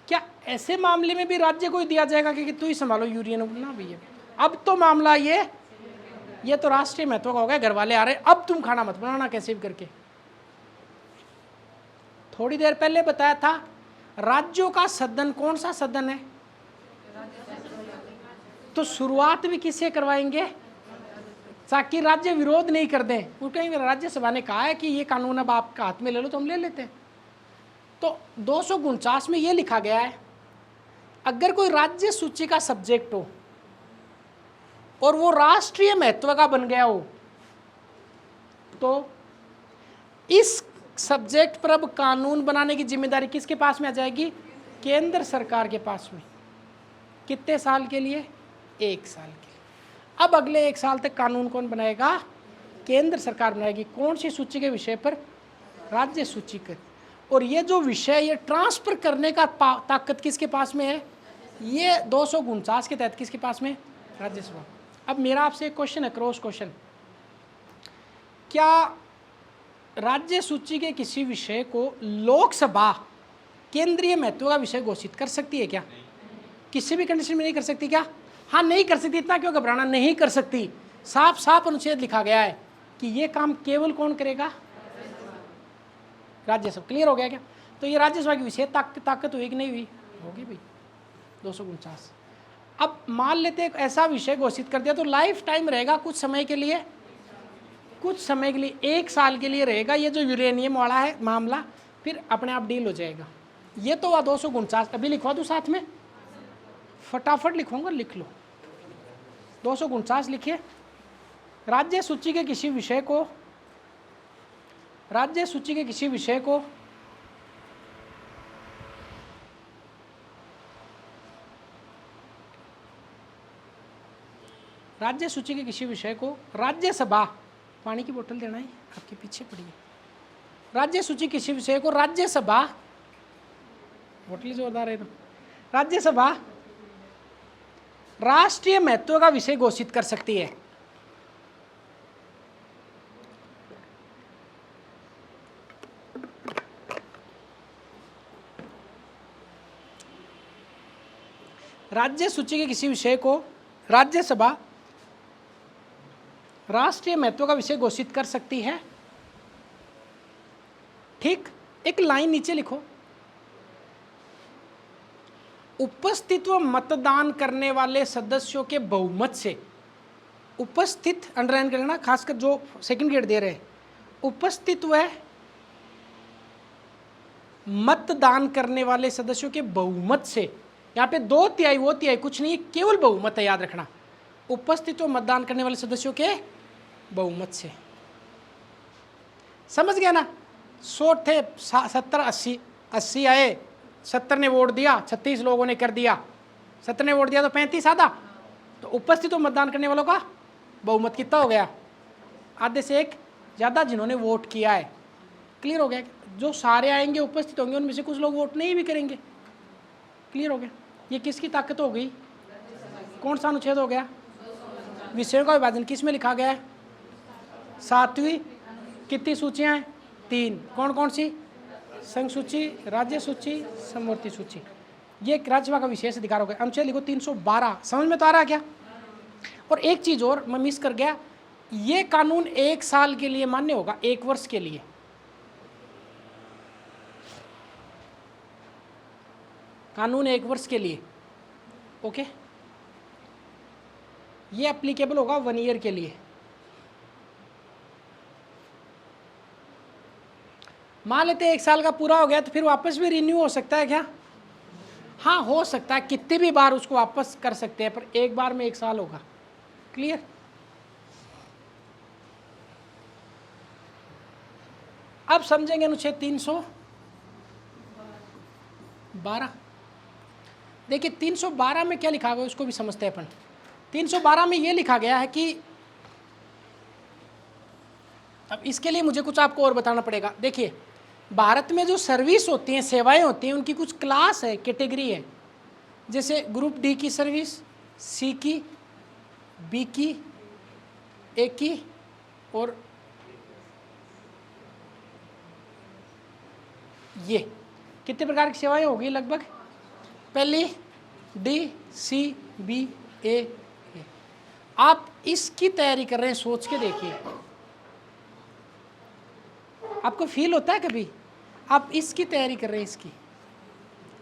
क्या ऐसे मामले में भी राज्य को ही दिया जाएगा कि तू ही संभालो यूरेनियम? ना भैया, अब तो मामला ये तो राष्ट्रीय महत्व का हो गया, घर वाले आ रहे, अब तुम खाना मत बनाना कैसे भी करके। थोड़ी देर पहले बताया था, राज्यों का सदन कौन सा सदन है? तो शुरुआत भी किससे करवाएंगे? ताकि राज्य विरोध नहीं कर दें। वो कहेंगे राज्यसभा ने कहा है कि ये कानून अब आपका हाथ में ले लो, तो हम ले लेते हैं। तो 249 में ये लिखा गया है, अगर कोई राज्य सूची का सब्जेक्ट हो और वो राष्ट्रीय महत्व का बन गया हो, तो इस सब्जेक्ट पर अब कानून बनाने की जिम्मेदारी किसके पास में आ जाएगी? केंद्र सरकार के पास में। कितने साल के लिए? 1 साल के लिए। अब अगले 1 साल तक कानून कौन बनाएगा? केंद्र सरकार बनाएगी। कौन सी सूची के विषय पर? राज्य सूची के। और ये जो विषय, ये ट्रांसफर करने का ताकत किसके पास में है? ये 249 के तहत किसके पास में? राज्यसभा। अब मेरा आपसे एक क्वेश्चन है, क्रॉस क्वेश्चन, क्या राज्य सूची के किसी विषय को लोकसभा केंद्रीय महत्व का विषय घोषित कर सकती है क्या? किसी भी कंडीशन में नहीं कर सकती क्या? हाँ, नहीं कर सकती। इतना क्यों घबराना? नहीं कर सकती। साफ साफ अनुच्छेद लिखा गया है कि ये काम केवल कौन करेगा? राज्यसभा। क्लियर हो गया क्या? तो ये राज्यसभा की विषय ताकत हुई कि नहीं हुई? होगी भाई, 249। अब मान लेते एक ऐसा विषय घोषित कर दिया तो लाइफ टाइम रहेगा, कुछ समय के लिए, 1 साल के लिए रहेगा ये जो यूरेनियम वाला है मामला, फिर अपने आप डील हो जाएगा। ये तो हुआ 249। अभी लिखवा दूँ साथ में? फटाफट लिखवाऊंगा, लिख लो। 249 लिखिए। राज्य सूची के किसी विषय को, राज्य सूची के किसी विषय को राज्य सूची के किसी विषय को राज्यसभा, पानी की बोतल देना है आपके पीछे पड़ी है। राज्य सूची किसी विषय को राज्यसभा, बोतल जोरदार है तो, राज्यसभा राष्ट्रीय महत्व का विषय घोषित कर सकती है। राज्य सूची के किसी विषय को राज्यसभा राष्ट्रीय महत्व का विषय घोषित कर सकती है। ठीक, एक लाइन नीचे लिखो, उपस्थित व मतदान करने वाले सदस्यों के बहुमत से, उपस्थित अंडरलाइन कर लेना, खासकर जो सेकंड ग्रेड दे रहे हैं, उपस्थित व मतदान करने वाले सदस्यों के बहुमत से, यहाँ पे 2/3 वो तिहाई कुछ नहीं, केवल बहुमत है, याद रखना, उपस्थित व मतदान करने वाले सदस्यों के बहुमत से। समझ गया ना? 100 थे, 70 80 आए, 70 ने वोट दिया, 36 लोगों ने कर दिया, 70 ने वोट दिया तो 35 आधा, तो उपस्थित व मतदान करने वालों का बहुमत कितना हो गया? आधे से एक ज़्यादा जिन्होंने वोट किया है। क्लियर हो गया? जो सारे आएंगे उपस्थित होंगे उनमें से कुछ लोग वोट नहीं भी करेंगे। क्लियर हो गया? ये किसकी ताकत हो गई? कौन सा अनुच्छेद हो गया? विषयों का विभाजन किस में लिखा गया है? 7वीं। कितनी सूचियाँ हैं? 3। कौन कौन सी? संघ सूची, राज्य सूची, समवर्ती सूची। ये एक राज्यसभा का विशेष अधिकार हो गया। अनुच्छेद लिखो 312। समझ में तो आ रहा है क्या? और एक चीज़ और मैं मिस कर गया, ये कानून 1 साल के लिए मान्य होगा, 1 वर्ष के लिए। कानून 1 वर्ष के लिए, ओके? ये एप्लीकेबल होगा 1 ईयर के लिए। मान लेते हैं 1 साल का पूरा हो गया तो फिर वापस भी रिन्यू हो सकता है क्या? हाँ, हो सकता है, कितनी भी बार उसको वापस कर सकते हैं, पर एक बार में 1 साल होगा। क्लियर? अब समझेंगे अनुच्छेद 312। देखिए 312 में क्या लिखा गया उसको भी समझते हैं अपन। 312 में ये लिखा गया है कि, अब इसके लिए मुझे कुछ आपको और बताना पड़ेगा। देखिए भारत में जो सर्विस होती हैं, सेवाएं होती हैं, उनकी कुछ क्लास है, कैटेगरी है। जैसे ग्रुप डी की सर्विस, सी की, बी की, ए की और ये कितने प्रकार की सेवाएं होगी लगभग? पहली डी, सी, बी, ए। आप इसकी तैयारी कर रहे हैं, सोच के देखिए, आपको फील होता है कभी? आप इसकी तैयारी कर रहे हैं, इसकी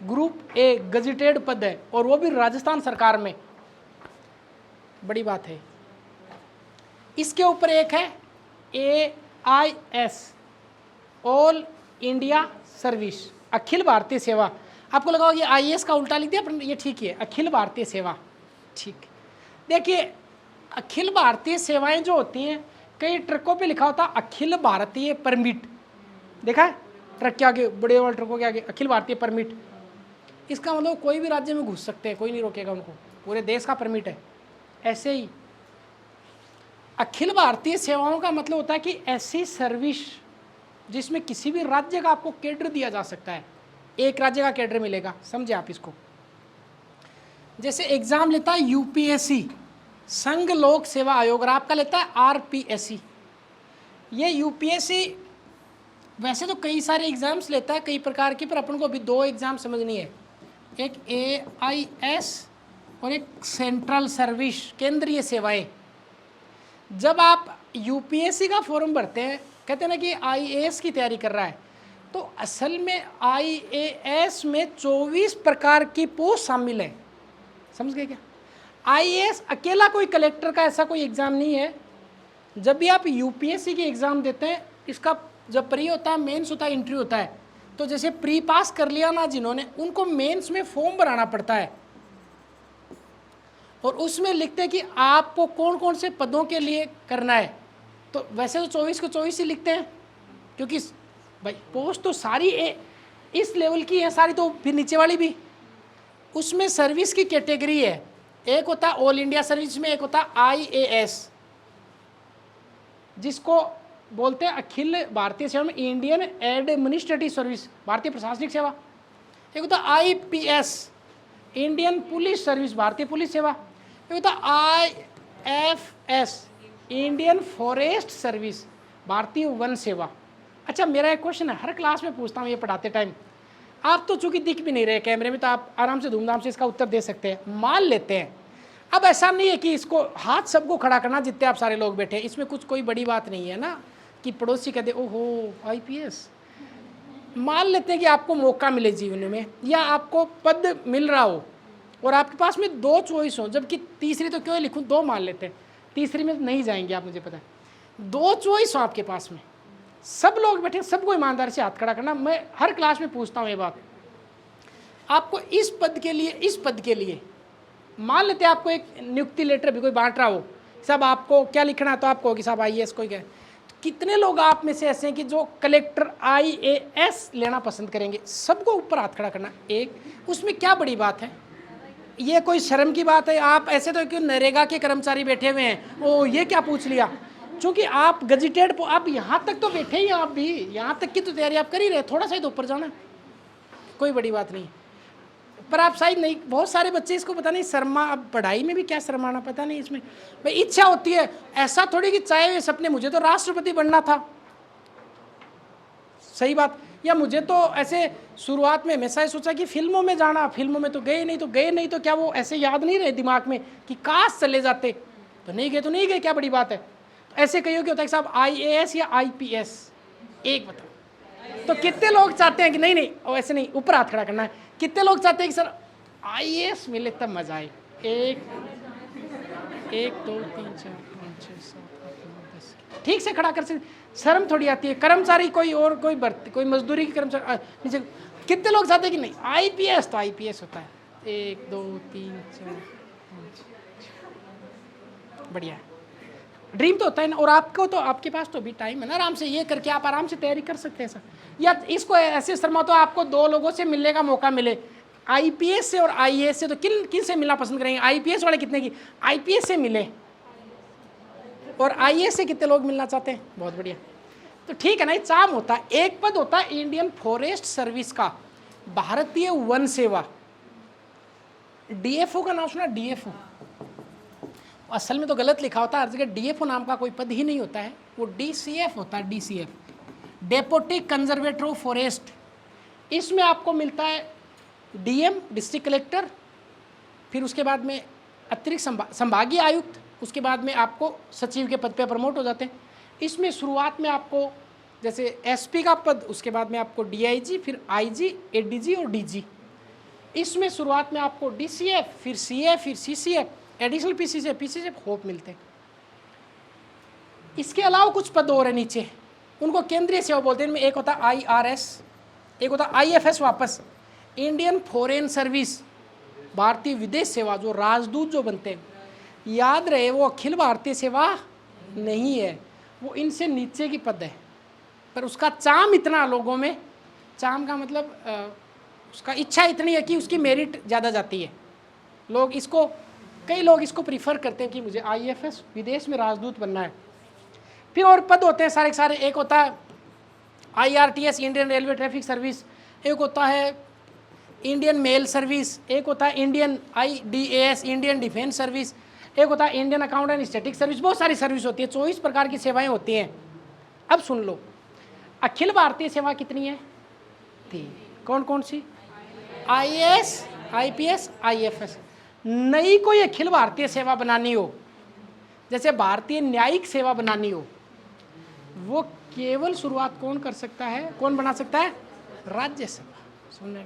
ग्रुप ए गजेटेड पद है और वो भी राजस्थान सरकार में, बड़ी बात है। इसके ऊपर एक है AIS, all India service, Akhil Bharatiya सेवा। आपको लगा ये IAS का उल्टा लिख दिया, पर ये ठीक है, अखिल भारतीय सेवा। ठीक, देखिए अखिल भारतीय सेवाएं जो होती हैं, कई ट्रकों पे लिखा होता अखिल भारतीय परमिट, देखा है? ट्रक के आगे, बड़े वाले ट्रकों के आगे अखिल भारतीय परमिट। इसका मतलब कोई भी राज्य में घुस सकते हैं, कोई नहीं रोकेगा उनको, पूरे देश का परमिट है। ऐसे ही अखिल भारतीय सेवाओं का मतलब होता है कि ऐसी सर्विस जिसमें किसी भी राज्य का आपको कैडर दिया जा सकता है, एक राज्य का कैडर मिलेगा। समझे आप इसको? जैसे एग्जाम लेता है UPSC, संघ लोक सेवा आयोग, और आपका लेता है RPSC। ये UPSC वैसे तो कई सारे एग्जाम्स लेता है, कई प्रकार की, पर अपन को अभी 2 एग्जाम समझनी है, एक AIS और एक सेंट्रल सर्विस, केंद्रीय सेवाएं। जब आप UPSC का फॉर्म भरते हैं, कहते हैं ना कि IAS की तैयारी कर रहा है, तो असल में IAS में 24 प्रकार की पोस्ट शामिल है। समझ गए क्या? IAS अकेला कोई कलेक्टर का ऐसा कोई एग्ज़ाम नहीं है। जब भी आप UPSC की एग्ज़ाम देते हैं, इसका जब प्री होता है, मेंस होता है, इंटरव्यू होता है, तो जैसे प्री पास कर लिया ना जिन्होंने, उनको मेंस में फॉर्म भराना पड़ता है और उसमें लिखते हैं कि आपको कौन कौन से पदों के लिए करना है। तो वैसे तो 24 को 24 ही लिखते हैं, क्योंकि भाई पोस्ट तो सारी इस लेवल की है सारी, तो फिर नीचे वाली भी। उसमें सर्विस की कैटेगरी है, एक होता है ऑल इंडिया सर्विस में, एक होता है IAS जिसको बोलते हैं अखिल भारतीय सेवा में, इंडियन एडमिनिस्ट्रेटिव सर्विस, भारतीय प्रशासनिक सेवा। एक होता है IPS, इंडियन पुलिस सर्विस, भारतीय पुलिस सेवा। एक होता है IFS, इंडियन फॉरेस्ट सर्विस, भारतीय वन सेवा। अच्छा, मेरा एक क्वेश्चन है, हर क्लास में पूछता हूँ ये पढ़ाते टाइम। आप तो चूंकि दिख भी नहीं रहे कैमरे में, तो आप आराम से धूमधाम से इसका उत्तर दे सकते हैं। मान लेते हैं, अब ऐसा नहीं है कि इसको हाथ सबको खड़ा करना जितने आप सारे लोग बैठे हैं, इसमें कुछ कोई बड़ी बात नहीं है ना कि पड़ोसी कहते ओहो IPS। मान लेते हैं कि आपको मौका मिले जीवन में, या आपको पद मिल रहा हो और आपके पास में 2 चॉइस हो, जबकि तीसरी तो क्यों लिखूं, 2 मान लेते हैं, तीसरी में नहीं जाएंगे आप, मुझे पता है। 2 चॉइस हो आपके पास में, सब लोग बैठे, सबको ईमानदारी से हाथ खड़ा करना। मैं हर क्लास में पूछता हूँ ये बात, आपको इस पद के लिए, इस पद के लिए मान लेते हैं आपको एक नियुक्ति लेटर भी कोई बांट रहा हो, साहब आपको क्या लिखना है, तो आपको कि साहब IAS कोई क्या, कितने लोग आप में से ऐसे हैं कि जो कलेक्टर IAS लेना पसंद करेंगे? सबको ऊपर हाथ खड़ा करना। एक, उसमें क्या बड़ी बात है, ये कोई शर्म की बात है? आप ऐसे तो क्यों नरेगा के कर्मचारी बैठे हुए हैं, ओ ये क्या पूछ लिया, क्योंकि आप गजेटेड, आप यहाँ तक तो बैठे ही, आप भी यहाँ तक की तो तैयारी आप कर ही रहे, थोड़ा सा ही तो ऊपर जाना, कोई बड़ी बात नहीं। पर आप शायद नहीं, बहुत सारे बच्चे इसको पता नहीं, शर्मा, अब पढ़ाई में भी क्या शर्माना, पता नहीं इसमें भाई इच्छा होती है, ऐसा थोड़ी कि चाहे हुए सपने, मुझे तो राष्ट्रपति बनना था, सही बात, या मुझे तो ऐसे शुरुआत में हमेशा सोचा कि फिल्मों में जाना, फिल्मों में तो गए नहीं तो क्या वो ऐसे याद नहीं रहे दिमाग में कि काश चले जाते, तो नहीं गए तो नहीं गए, क्या बड़ी बात है। तो ऐसे कहियो कि होता है कि साहब IAS या IPS, एक बताओ, तो कितने लोग चाहते हैं कि नहीं और ऐसे नहीं, ऊपर हाथ खड़ा करना है, कितने लोग चाहते हैं कि सर IAS मिले तब मजा आए? 1 2 3 4 5 6 7 8 9 10, ठीक से खड़ा कर सकते, शर्म थोड़ी आती है। कर्मचारी कोई और कोई भर्ती, कोई मजदूरी की कर्मचारी नीचे, कितने लोग चाहते हैं कि नहीं IPS, तो IPS होता है। 1 2 3 4 5, बढ़िया, ड्रीम तो होता है ना। और आपको तो, आपके पास तो अभी टाइम है ना, आराम से ये करके आप आराम से तैयारी कर सकते हैं सर। या इसको ऐसे शर्मा, तो आपको 2 लोगों से मिलने का मौका मिले, IPS से और IAS से, तो किन से मिलना पसंद करेंगे? IPS वाले कितने की IPS से मिले, और IAS से कितने लोग मिलना चाहते हैं? बहुत बढ़िया, तो ठीक है ना, ये चाम होता है। एक पद होता है इंडियन फॉरेस्ट सर्विस का, भारतीय वन सेवा, DFO का नाम सुना? DFO असल में तो गलत लिखा होता है, हर जगह DFO नाम का कोई पद ही नहीं होता है, वो DCF होता है, DCF, deputy conservator of forest. इसमें आपको मिलता है DM, डिस्ट्रिक्ट कलेक्टर, फिर उसके बाद में अतिरिक्त संभागीय आयुक्त, उसके बाद में आपको सचिव के पद पे प्रमोट हो जाते हैं। इसमें शुरुआत में आपको जैसे SP का पद, उसके बाद में आपको DIG, फिर IG, ADG और DG। इसमें शुरुआत में आपको DCF, फिर CF, फिर CCF, एडिशनल PCF होप मिलते हैं। इसके अलावा कुछ पद और है नीचे, उनको केंद्रीय सेवा बोलते हैं। इनमें एक होता है IRS, एक होता है IFS, वापस इंडियन फॉरेन सर्विस, भारतीय विदेश सेवा, जो राजदूत जो बनते हैं, याद रहे वो अखिल भारतीय सेवा नहीं है, वो इनसे नीचे की पद है, पर उसका चाम इतना लोगों में, चाम का मतलब उसका इच्छा इतनी है कि उसकी मेरिट ज़्यादा जाती है, लोग इसको, कई लोग इसको प्रीफर करते हैं कि मुझे IFS विदेश में राजदूत बनना है। फिर और पद होते हैं सारे के सारे, एक होता है IRTS, Indian railway traffic service, एक होता है इंडियन मेल सर्विस, एक होता है Indian IDAS, Indian defence service, एक होता है Indian account and static service. बहुत सारी सर्विस होती है, 24 प्रकार की सेवाएं होती हैं। अब सुन लो, अखिल भारतीय सेवा कितनी है? 3। कौन कौन सी? IAS, IPS, IFS। नई कोई अखिल भारतीय सेवा बनानी हो, जैसे भारतीय न्यायिक सेवा बनानी हो, वो केवल शुरुआत कौन कर सकता है, कौन बना सकता है? राज्यसभा। सुन रहे?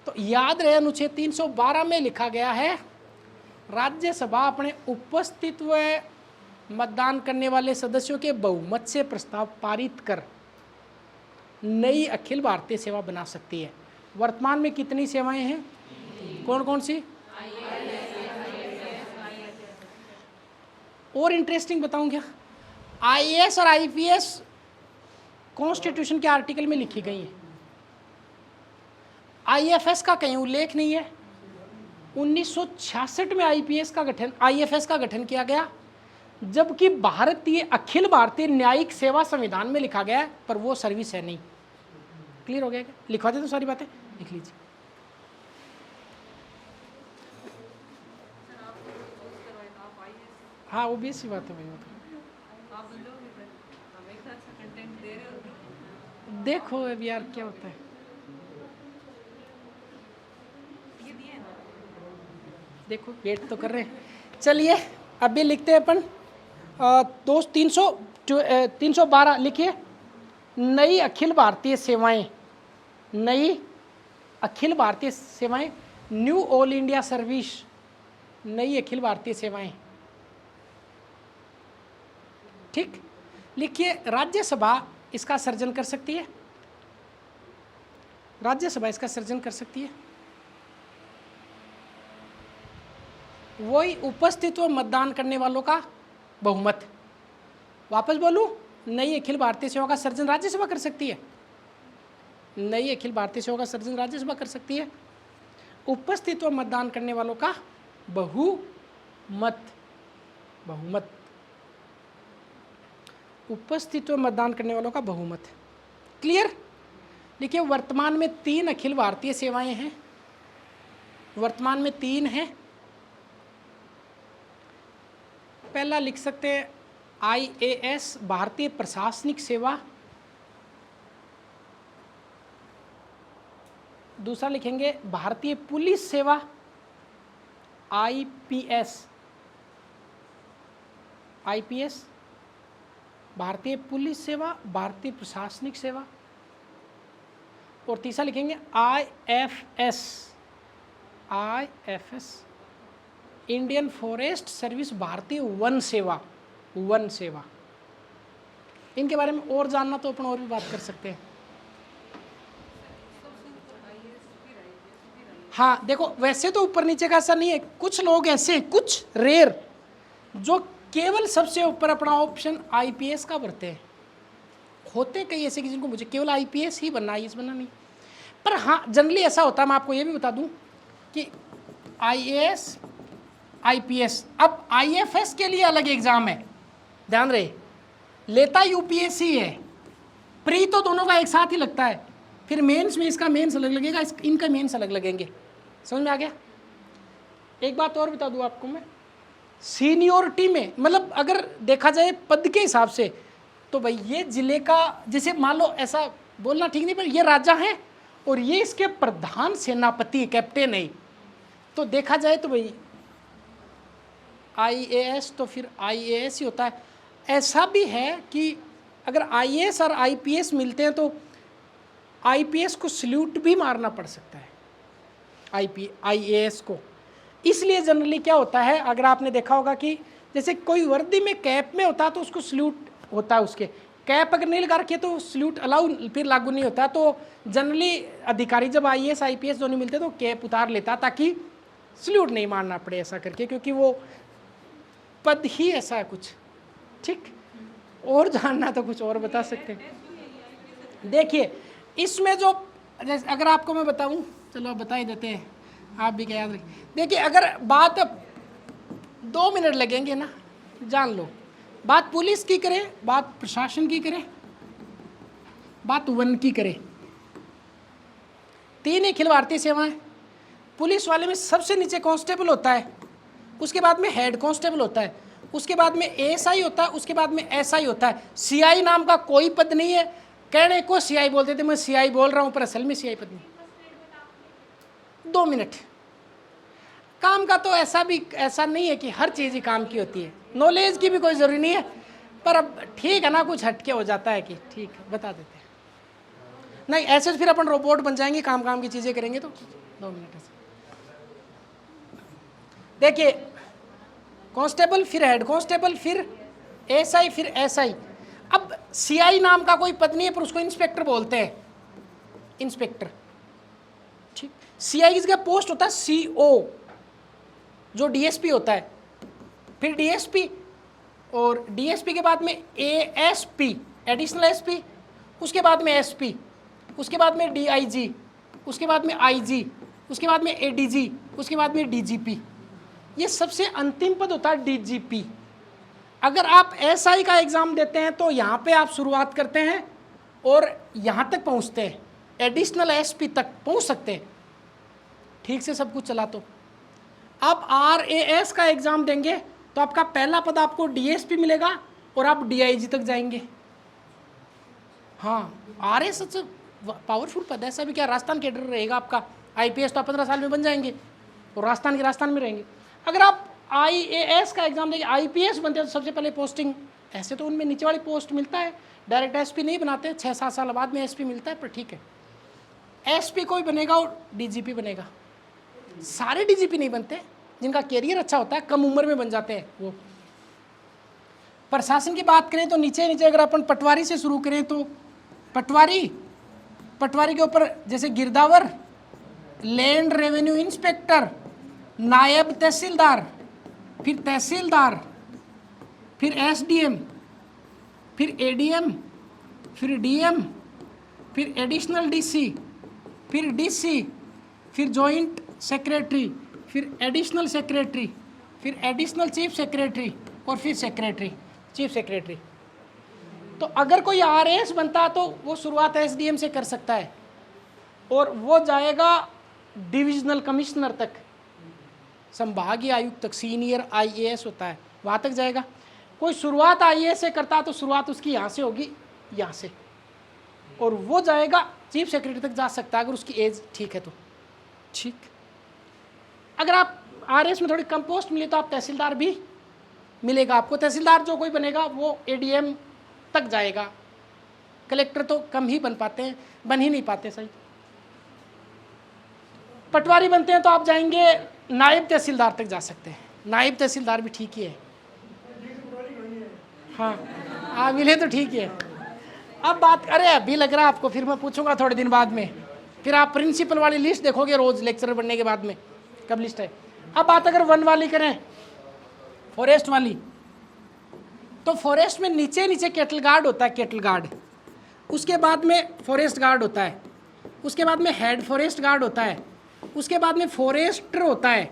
तो याद रहे, अनुच्छेद 312 में लिखा गया है, राज्यसभा अपने उपस्थित व मतदान करने वाले सदस्यों के बहुमत से प्रस्ताव पारित कर नई अखिल भारतीय सेवा बना सकती है। वर्तमान में कितनी सेवाएं हैं? कौन कौन सी? और इंटरेस्टिंग बताऊं क्या, IAS और IPS कॉन्स्टिट्यूशन के आर्टिकल में लिखी गई है, IFS का कहीं उल्लेख नहीं है। 1966 में IFS का गठन किया गया, जबकि भारतीय अखिल भारतीय न्यायिक सेवा संविधान में लिखा गया है, पर वो सर्विस है नहीं। क्लियर हो गया क्या? लिखवा दे तो सारी बातें लिख लीजिए। हाँ, obvious सी बात है भाई, देखो अब यार क्या होता है। देखो वेट तो कर रहे हैं। चलिए अभी लिखते हैं अपन दोस्त 312 लिखिए। नई अखिल भारतीय सेवाएं, नई अखिल भारतीय सेवाएं, न्यू ऑल इंडिया सर्विस, नई अखिल भारतीय सेवाएं। ठीक, लिखिए राज्यसभा इसका सर्जन कर सकती है, राज्यसभा इसका सर्जन कर सकती है। वही उपस्थित व मतदान करने वालों का बहुमत। वापस बोलूं, नई अखिल भारतीय सेवा का सर्जन राज्यसभा कर सकती है, नई अखिल भारतीय सेवा का सर्जन राज्यसभा कर सकती है। उपस्थित व मतदान करने वालों का बहुमत, बहुमत, उपस्थित व मतदान करने वालों का बहुमत। क्लियर? देखिए वर्तमान में 3 अखिल भारतीय सेवाएं हैं, वर्तमान में 3 हैं। पहला लिख सकते हैं IAS, भारतीय प्रशासनिक सेवा। दूसरा लिखेंगे भारतीय पुलिस सेवा, IPS, IPS, भारतीय पुलिस सेवा, भारतीय प्रशासनिक सेवा। और तीसरा लिखेंगे IFS, IFS, Indian forest service, भारतीय वन सेवा, वन सेवा। इनके बारे में और जानना तो अपन और भी बात कर सकते हैं। हाँ देखो, वैसे तो ऊपर नीचे का ऐसा नहीं है, कुछ लोग ऐसे हैं, कुछ रेयर, जो केवल सबसे ऊपर अपना ऑप्शन IPS का भरते हैं। होते कई ऐसे कि जिनको मुझे केवल IPS ही बनना, IAS बनना नहीं। पर हाँ जनरली ऐसा होता है, मैं आपको ये भी बता दूं कि IAS, IPS, अब IFS के लिए अलग एग्जाम है, ध्यान रहे, लेता UPSC है, प्री तो दोनों का एक साथ ही लगता है, फिर मेंस में इसका मेंस अलग लगेगा, इनका मेंस अलग लगेंगे। समझ में आ गया? एक बात और बता दूं आपको मैं, सीनियोरिटी में, मतलब अगर देखा जाए पद के हिसाब से, तो भाई ये जिले का, जैसे मान लो, ऐसा बोलना ठीक नहीं पर ये राजा है और ये इसके प्रधान सेनापति कैप्टन है, तो देखा जाए तो भाई IAS तो फिर IAS ही होता है। ऐसा भी है कि अगर IAS और IPS मिलते हैं तो IPS को सल्यूट भी मारना पड़ सकता है IAS को। इसलिए जनरली क्या होता है, अगर आपने देखा होगा कि जैसे कोई वर्दी में कैप में होता है तो उसको सल्यूट होता है, उसके कैप अगर नहीं लगा रखी तो सल्यूट अलाउ फिर लागू नहीं होता। तो जनरली अधिकारी जब IAS IPS दोनों मिलते तो कैप उतार लेता ताकि सल्यूट नहीं मारना पड़े, ऐसा करके, क्योंकि वो पद ही ऐसा है कुछ। ठीक, और जानना तो कुछ और बता सकते हैं। देखिए इसमें जो, जैसे अगर आपको मैं बताऊं, चलो बता ही देते हैं, आप भी क्या याद रखिए। देखिए अगर बात, 2 मिनट लगेंगे ना, जान लो, बात पुलिस की करें, बात प्रशासन की करें, बात वन की करें, 3 अखिल भारतीय सेवाएं। पुलिस वाले में सबसे नीचे कांस्टेबल होता है, उसके बाद में हेड कांस्टेबल होता है, उसके बाद में ASI होता है, उसके बाद में SI होता है। CI नाम का कोई पद नहीं है, कहने को CI बोलते थे, मैं CI बोल रहा हूं पर असल में CI पद नहीं। 2 मिनट काम का तो ऐसा नहीं है कि हर चीज़ ही काम की होती है, नॉलेज की भी कोई ज़रूरी नहीं है, पर अब ठीक है ना, कुछ हटके हो जाता है कि ठीक है बता देते हैं। नहीं ऐसे तो फिर अपन रोबोट बन जाएंगे, काम की चीज़ें करेंगे। तो 2 मिनट ऐसे देखिए, कांस्टेबल फिर हेड कांस्टेबल फिर SI फिर SI। अब CI नाम का कोई पद नहीं है पर उसको इंस्पेक्टर बोलते हैं, इंस्पेक्टर। ठीक, CI की जगह पोस्ट होता है CO, जो DSP होता है, फिर DSP, और DSP के बाद में ASP, एडिशनल SP, उसके बाद में SP, उसके बाद में DIG, उसके बाद में IG, उसके बाद में ADG, उसके बाद में DGP। ये सबसे अंतिम पद होता है DGP। अगर आप SI का एग्ज़ाम देते हैं तो यहाँ पे आप शुरुआत करते हैं और यहाँ तक पहुँचते हैं, एडिशनल SP तक पहुँच सकते हैं, ठीक से सब कुछ चला। तो आप RAS का एग्ज़ाम देंगे तो आपका पहला पद आपको DSP मिलेगा और आप DIG तक जाएंगे। हाँ, RAS सबसे पावरफुल पद है, ऐसा भी क्या, राजस्थान कैडर रहेगा आपका। IPS तो आप 15 साल में बन जाएंगे और राजस्थान में रहेंगे। अगर आप IAS का एग्ज़ाम देंगे, IPS बनते हैं तो सबसे पहले पोस्टिंग ऐसे तो उनमें नीचे वाली पोस्ट मिलता है, डायरेक्ट एसपी नहीं बनाते, 6-7 साल बाद में एसपी मिलता है, पर ठीक है। एसपी कोई बनेगा और डीजीपी बनेगा। सारे डीजीपी नहीं बनते, जिनका कैरियर अच्छा होता है कम उम्र में बन जाते हैं वो। प्रशासन की बात करें तो नीचे नीचे अगर अपन पटवारी से शुरू करें तो पटवारी के ऊपर जैसे गिरदावर, लैंड रेवेन्यू इंस्पेक्टर, नायब तहसीलदार, फिर तहसीलदार, फिर एसडीएम, फिर एडीएम, फिर डीएम, फिर एडिशनल डीसी, फिर डीसी, फिर जॉइंट सेक्रेटरी, फिर एडिशनल सेक्रेटरी, फिर एडिशनल चीफ सेक्रेटरी और फिर सेक्रेटरी, चीफ सेक्रेटरी। तो अगर कोई आरएएस बनता तो वो शुरुआत एसडीएम से कर सकता है और वो जाएगा डिविजनल कमिश्नर तक, संभागीय आयुक्त तक, सीनियर आईएएस होता है, वहाँ तक जाएगा। कोई शुरुआत आईएएस से करता तो शुरुआत उसकी यहाँ से होगी, यहाँ से, और वो जाएगा चीफ सेक्रेटरी तक जा सकता है अगर उसकी एज ठीक है तो। ठीक, अगर आप आरएएस में थोड़ी कम पोस्ट मिले तो आप तहसीलदार भी मिलेगा आपको। तहसीलदार जो कोई बनेगा वो एडीएम तक जाएगा। कलेक्टर तो कम ही बन पाते हैं, बन ही नहीं पाते सही। पटवारी बनते हैं तो आप जाएंगे नायब तहसीलदार तक जा सकते हैं, नायब तहसीलदार भी ठीक ही है। हाँ मिले तो ठीक है। अब बात, अरे अभी लग रहा है आपको, फिर मैं पूछूंगा थोड़े दिन बाद में, फिर आप प्रिंसिपल वाली लिस्ट देखोगे रोज लेक्चरर बनने के बाद में कब लिस्ट है। अब बात अगर वन वाली करें, फॉरेस्ट वाली, तो फॉरेस्ट में नीचे नीचे कैटल गार्ड होता है, कैटल गार्ड, उसके बाद में फॉरेस्ट गार्ड होता है, उसके बाद में हेड फॉरेस्ट गार्ड होता है, उसके बाद में फॉरेस्टर होता है,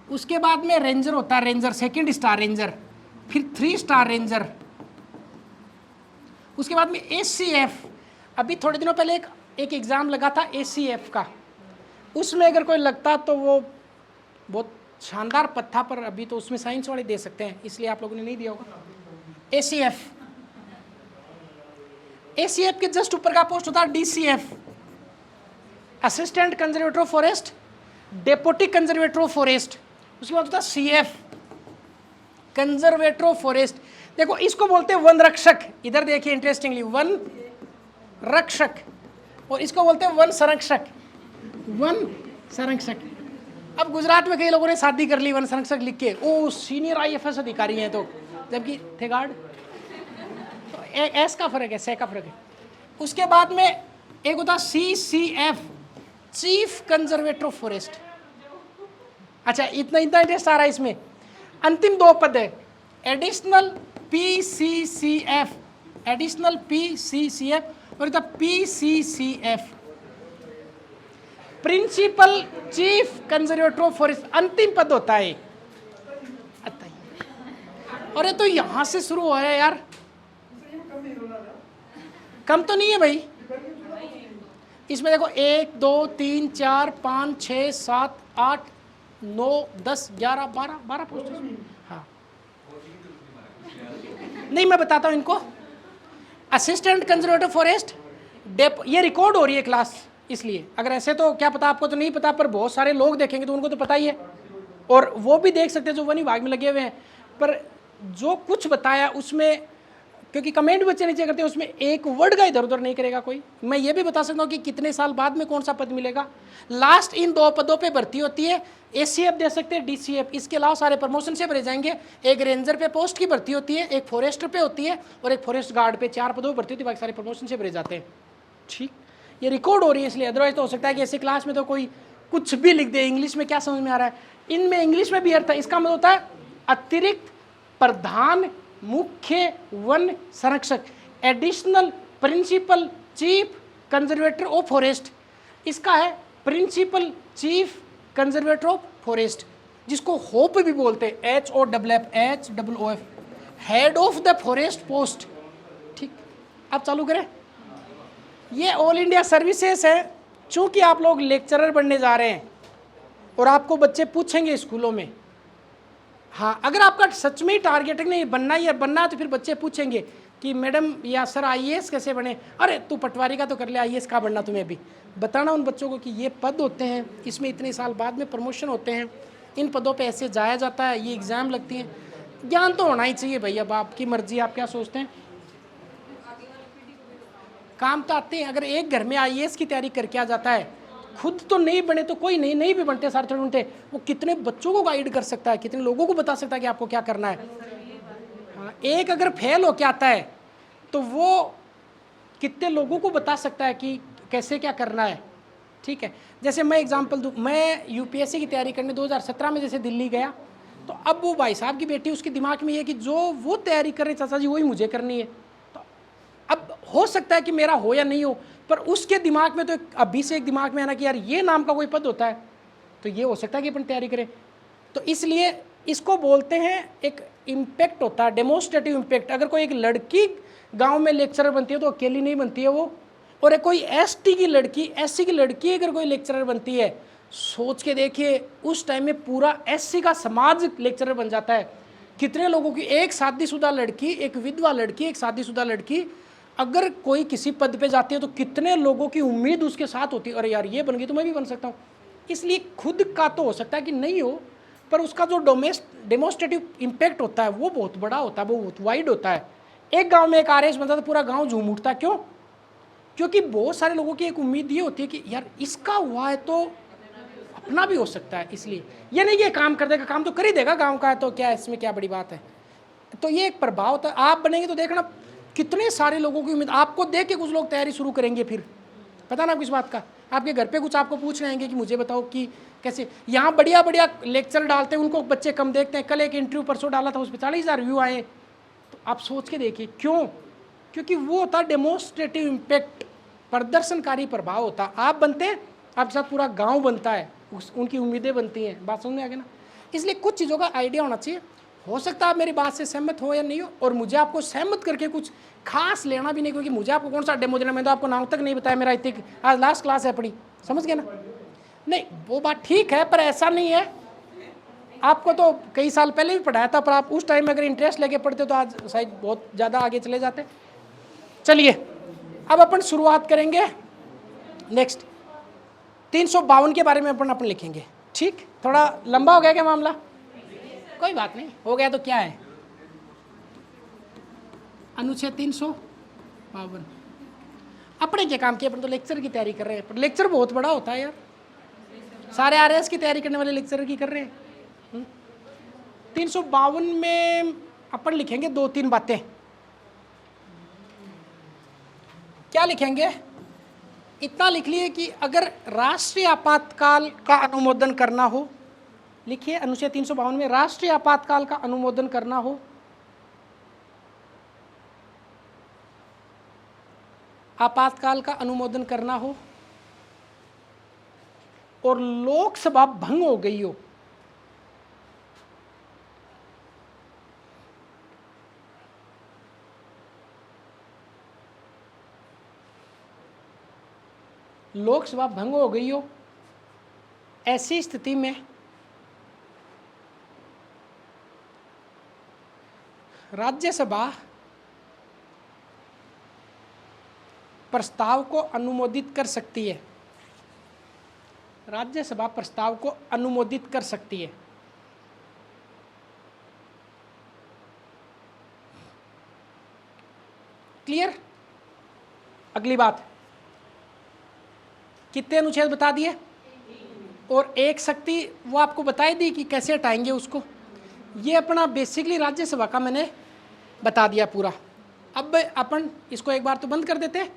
उसके बाद में रेंजर होता है, रेंजर 2 स्टार रेंजर, फिर 3 स्टार रेंजर, उसके बाद में एसीएफ। अभी थोड़े दिनों पहले एक एग्ज़ाम लगा था एसीएफ का, उसमें अगर कोई लगता तो वो बहुत शानदार पद था, पर अभी तो उसमें साइंस वाले दे सकते हैं, इसलिए आप लोगों ने नहीं दिया होगा। एसीएफ, एसीएफ के जस्ट ऊपर का पोस्ट होता है DCF, assistant conservator of forest, deputy conservator of forest. उसके बाद होता है सीएफ, कंजर्वेटर ऑफ फॉरेस्ट। देखो इसको बोलते हैं वन रक्षक, इधर देखिए इंटरेस्टिंगली, वन रक्षक, और इसको बोलते हैं वन संरक्षक, वन संरक्षक। अब गुजरात में कई लोगों ने शादी कर ली वन संरक्षक लिख के, ओ सीनियर आईएफएस अधिकारी हैं, तो जबकि थे गार्ड। तो एस का फर्क है, से का फर्क है। उसके बाद में एक होता CCF, chief conservator of forest. अच्छा, इतना इंटरेस्ट आ रहा है इसमें। अंतिम 2 पद है, एडिशनल पीसीसीएफ, एडिशनल पीसीसीएफ और PCCF, principal chief conservator of forest. अंतिम पद होता है। अरे तो यहां से शुरू हो रहा है यार, कम तो नहीं है भाई इसमें। देखो 1 2 3 4 5 6 7 8 9 10 11 12 पोस्ट। हाँ नहीं, मैं बताता हूं इनको। असिस्टेंट कंजर्वेटर फॉरेस्ट, ये रिकॉर्ड हो रही है क्लास, इसलिए अगर ऐसे तो क्या पता, आपको तो नहीं पता, पर बहुत सारे लोग देखेंगे तो उनको तो पता ही है, और वो भी देख सकते हैं जो वन विभाग में लगे हुए हैं। पर जो कुछ बताया उसमें, क्योंकि कमेंट बच्चे नीचे करते हैं, उसमें एक वर्ड का इधर उधर नहीं करेगा कोई। मैं ये भी बता सकता हूँ कि कितने साल बाद में कौन सा पद मिलेगा। लास्ट इन 2 पदों पे भर्ती होती है, एसीएफ दे सकते हैं, डीसीएफ। इसके अलावा सारे प्रमोशन से भरे जाएंगे। एक रेंजर पे पोस्ट की भर्ती होती है, एक फॉरेस्टर पे होती है, और एक फॉरेस्ट गार्ड पे। 4 पदों पर भर्ती होती है, बाकी सारे प्रमोशन से भरे जाते हैं। ठीक, ये रिकॉर्ड हो रही है इसलिए, अदरवाइज तो हो सकता है कि ऐसी क्लास में तो कोई कुछ भी लिख दे, इंग्लिश में क्या समझ में आ रहा है। इनमें इंग्लिश में भी अर्थ है। इसका मतलब होता है अतिरिक्त प्रधान मुख्य वन संरक्षक, additional principal chief conservator of forest. इसका है principal chief conservator of forest, जिसको होप भी बोलते हैं, HOFF, head of the forest post. ठीक, अब चालू करें। ये ऑल इंडिया सर्विसेज है। चूंकि आप लोग लेक्चरर बनने जा रहे हैं और आपको बच्चे पूछेंगे स्कूलों में, हाँ अगर आपका सच में ही टारगेट है नहीं बनना ही है, बनना है तो फिर बच्चे पूछेंगे कि मैडम या सर आईएएस कैसे बने। अरे तू पटवारी का तो कर ले, आईएएस का बनना तुम्हें। अभी बताना उन बच्चों को कि ये पद होते हैं, इसमें इतने साल बाद में प्रमोशन होते हैं, इन पदों पे ऐसे जाया जाता है, ये एग्ज़ाम लगती हैं। ज्ञान तो होना ही चाहिए भाई, अब आपकी मर्जी, आप क्या सोचते हैं। काम तो आते हैं। अगर एक घर में आईएएस की तैयारी करके आ जाता है, खुद तो नहीं बने तो कोई नहीं भी बनते, सारे थोड़े बनते, वो कितने बच्चों को गाइड कर सकता है, कितने लोगों को बता सकता है कि आपको क्या करना है। हाँ, एक अगर फेल होके आता है तो वो कितने लोगों को बता सकता है कि कैसे क्या करना है। ठीक है, जैसे मैं एग्जांपल दूँ, मैं यूपीएससी की तैयारी करने 2017 में जैसे दिल्ली गया, तो अब वो भाई साहब की बेटी, उसके दिमाग में ये कि जो वो तैयारी कर रहे चाचा जी वही मुझे करनी है। तो अब हो सकता है कि मेरा हो या नहीं हो, पर उसके दिमाग में तो अभी से एक दिमाग में है ना कि यार ये नाम का कोई पद होता है, तो ये हो सकता है कि अपन तैयारी करें। तो इसलिए इसको बोलते हैं एक इम्पैक्ट होता है, डेमोन्स्ट्रेटिव इम्पैक्ट। अगर कोई एक लड़की गांव में लेक्चरर बनती है तो अकेली नहीं बनती है वो, और एक कोई एसटी की लड़की, एससी की लड़की अगर कोई लेक्चरर बनती है, सोच के देखिए उस टाइम में पूरा एससी का समाज लेक्चरर बन जाता है। कितने लोगों की, एक शादीशुदा लड़की, एक विधवा लड़की, एक शादीशुदा लड़की अगर कोई किसी पद पे जाती है तो कितने लोगों की उम्मीद उसके साथ होती है, अरे यार ये बन गई तो मैं भी बन सकता हूँ। इसलिए खुद का तो हो सकता है कि नहीं हो, पर उसका जो डेमोन्स्ट्रेटिव इम्पैक्ट होता है वो बहुत बड़ा होता है, वो बहुत वाइड होता है। एक गांव में एक आरएएस बनता है तो पूरा गांव झूम उठता है। क्यों? क्योंकि बहुत सारे लोगों की एक उम्मीद ये होती है कि यार इसका हुआ है तो अपना भी हो सकता है। इसलिए ये नहीं कि काम कर देगा, काम तो कर ही देगा, गांव का है तो क्या, इसमें क्या बड़ी बात है। तो ये एक प्रभाव होता है। आप बनेंगे तो देखना कितने सारे लोगों की उम्मीद, आपको देख के कुछ लोग तैयारी शुरू करेंगे। फिर पता ना किस बात का, आपके घर पे कुछ आपको पूछ रहेंगे कि मुझे बताओ कि कैसे। यहाँ बढ़िया बढ़िया लेक्चर डालते हैं, उनको बच्चे कम देखते हैं। कल एक इंटरव्यू परसों डाला था, उस पर 40,000 व्यू आए। तो आप सोच के देखिए क्यों, क्योंकि वो होता है डेमोन्स्ट्रेटिव इम्पैक्ट, प्रदर्शनकारी प्रभाव होता है। आप बनते हैं, आपके साथ पूरा गांव बनता है, उनकी उम्मीदें बनती हैं। बात समझ में आ गई ना। इसलिए कुछ चीज़ों का आइडिया होना चाहिए। हो सकता है आप मेरी बात से सहमत हो या नहीं हो, और मुझे आपको सहमत करके कुछ खास लेना भी नहीं, क्योंकि मुझे आपको कौन सा डेमो देना, मैं तो आपको नाम तक नहीं बताया मेरा इतनी, आज लास्ट क्लास है पढ़ी, समझ गए ना। नहीं वो बात ठीक है, पर ऐसा नहीं है। आपको तो कई साल पहले भी पढ़ाया था, पर आप उस टाइम में अगर इंटरेस्ट लेके पढ़ते तो आज शायद बहुत ज़्यादा आगे चले जाते। चलिए अब अपन शुरुआत करेंगे नेक्स्ट 352 के बारे में अपन लिखेंगे। ठीक, थोड़ा लंबा हो गया क्या मामला? कोई बात नहीं, हो गया तो क्या है। अनुच्छेद 352 अपने क्या काम किया, अपन तो लेक्चर की तैयारी कर रहे हैं, पर लेक्चर बहुत बड़ा होता है यार। सारे आरएएस की तैयारी करने वाले लेक्चर की कर रहे हैं। 352 में अपन लिखेंगे 2-3 बातें। क्या लिखेंगे? इतना लिख लिए कि अगर राष्ट्रीय आपातकाल का अनुमोदन करना हो, लिखिए अनुच्छेद 352 में राष्ट्रीय आपातकाल का अनुमोदन करना हो, आपातकाल का अनुमोदन करना हो, और लोकसभा भंग हो गई हो, लोकसभा भंग हो गई हो, ऐसी स्थिति में राज्यसभा प्रस्ताव को अनुमोदित कर सकती है। राज्यसभा प्रस्ताव को अनुमोदित कर सकती है। क्लियर? अगली बात, कितने अनुच्छेद बता दिए, और एक शक्ति वो आपको बताई दी कि कैसे हटाएंगे उसको। ये अपना बेसिकली राज्यसभा का मैंने बता दिया पूरा। अब अपन इसको एक बार तो बंद कर देते हैं।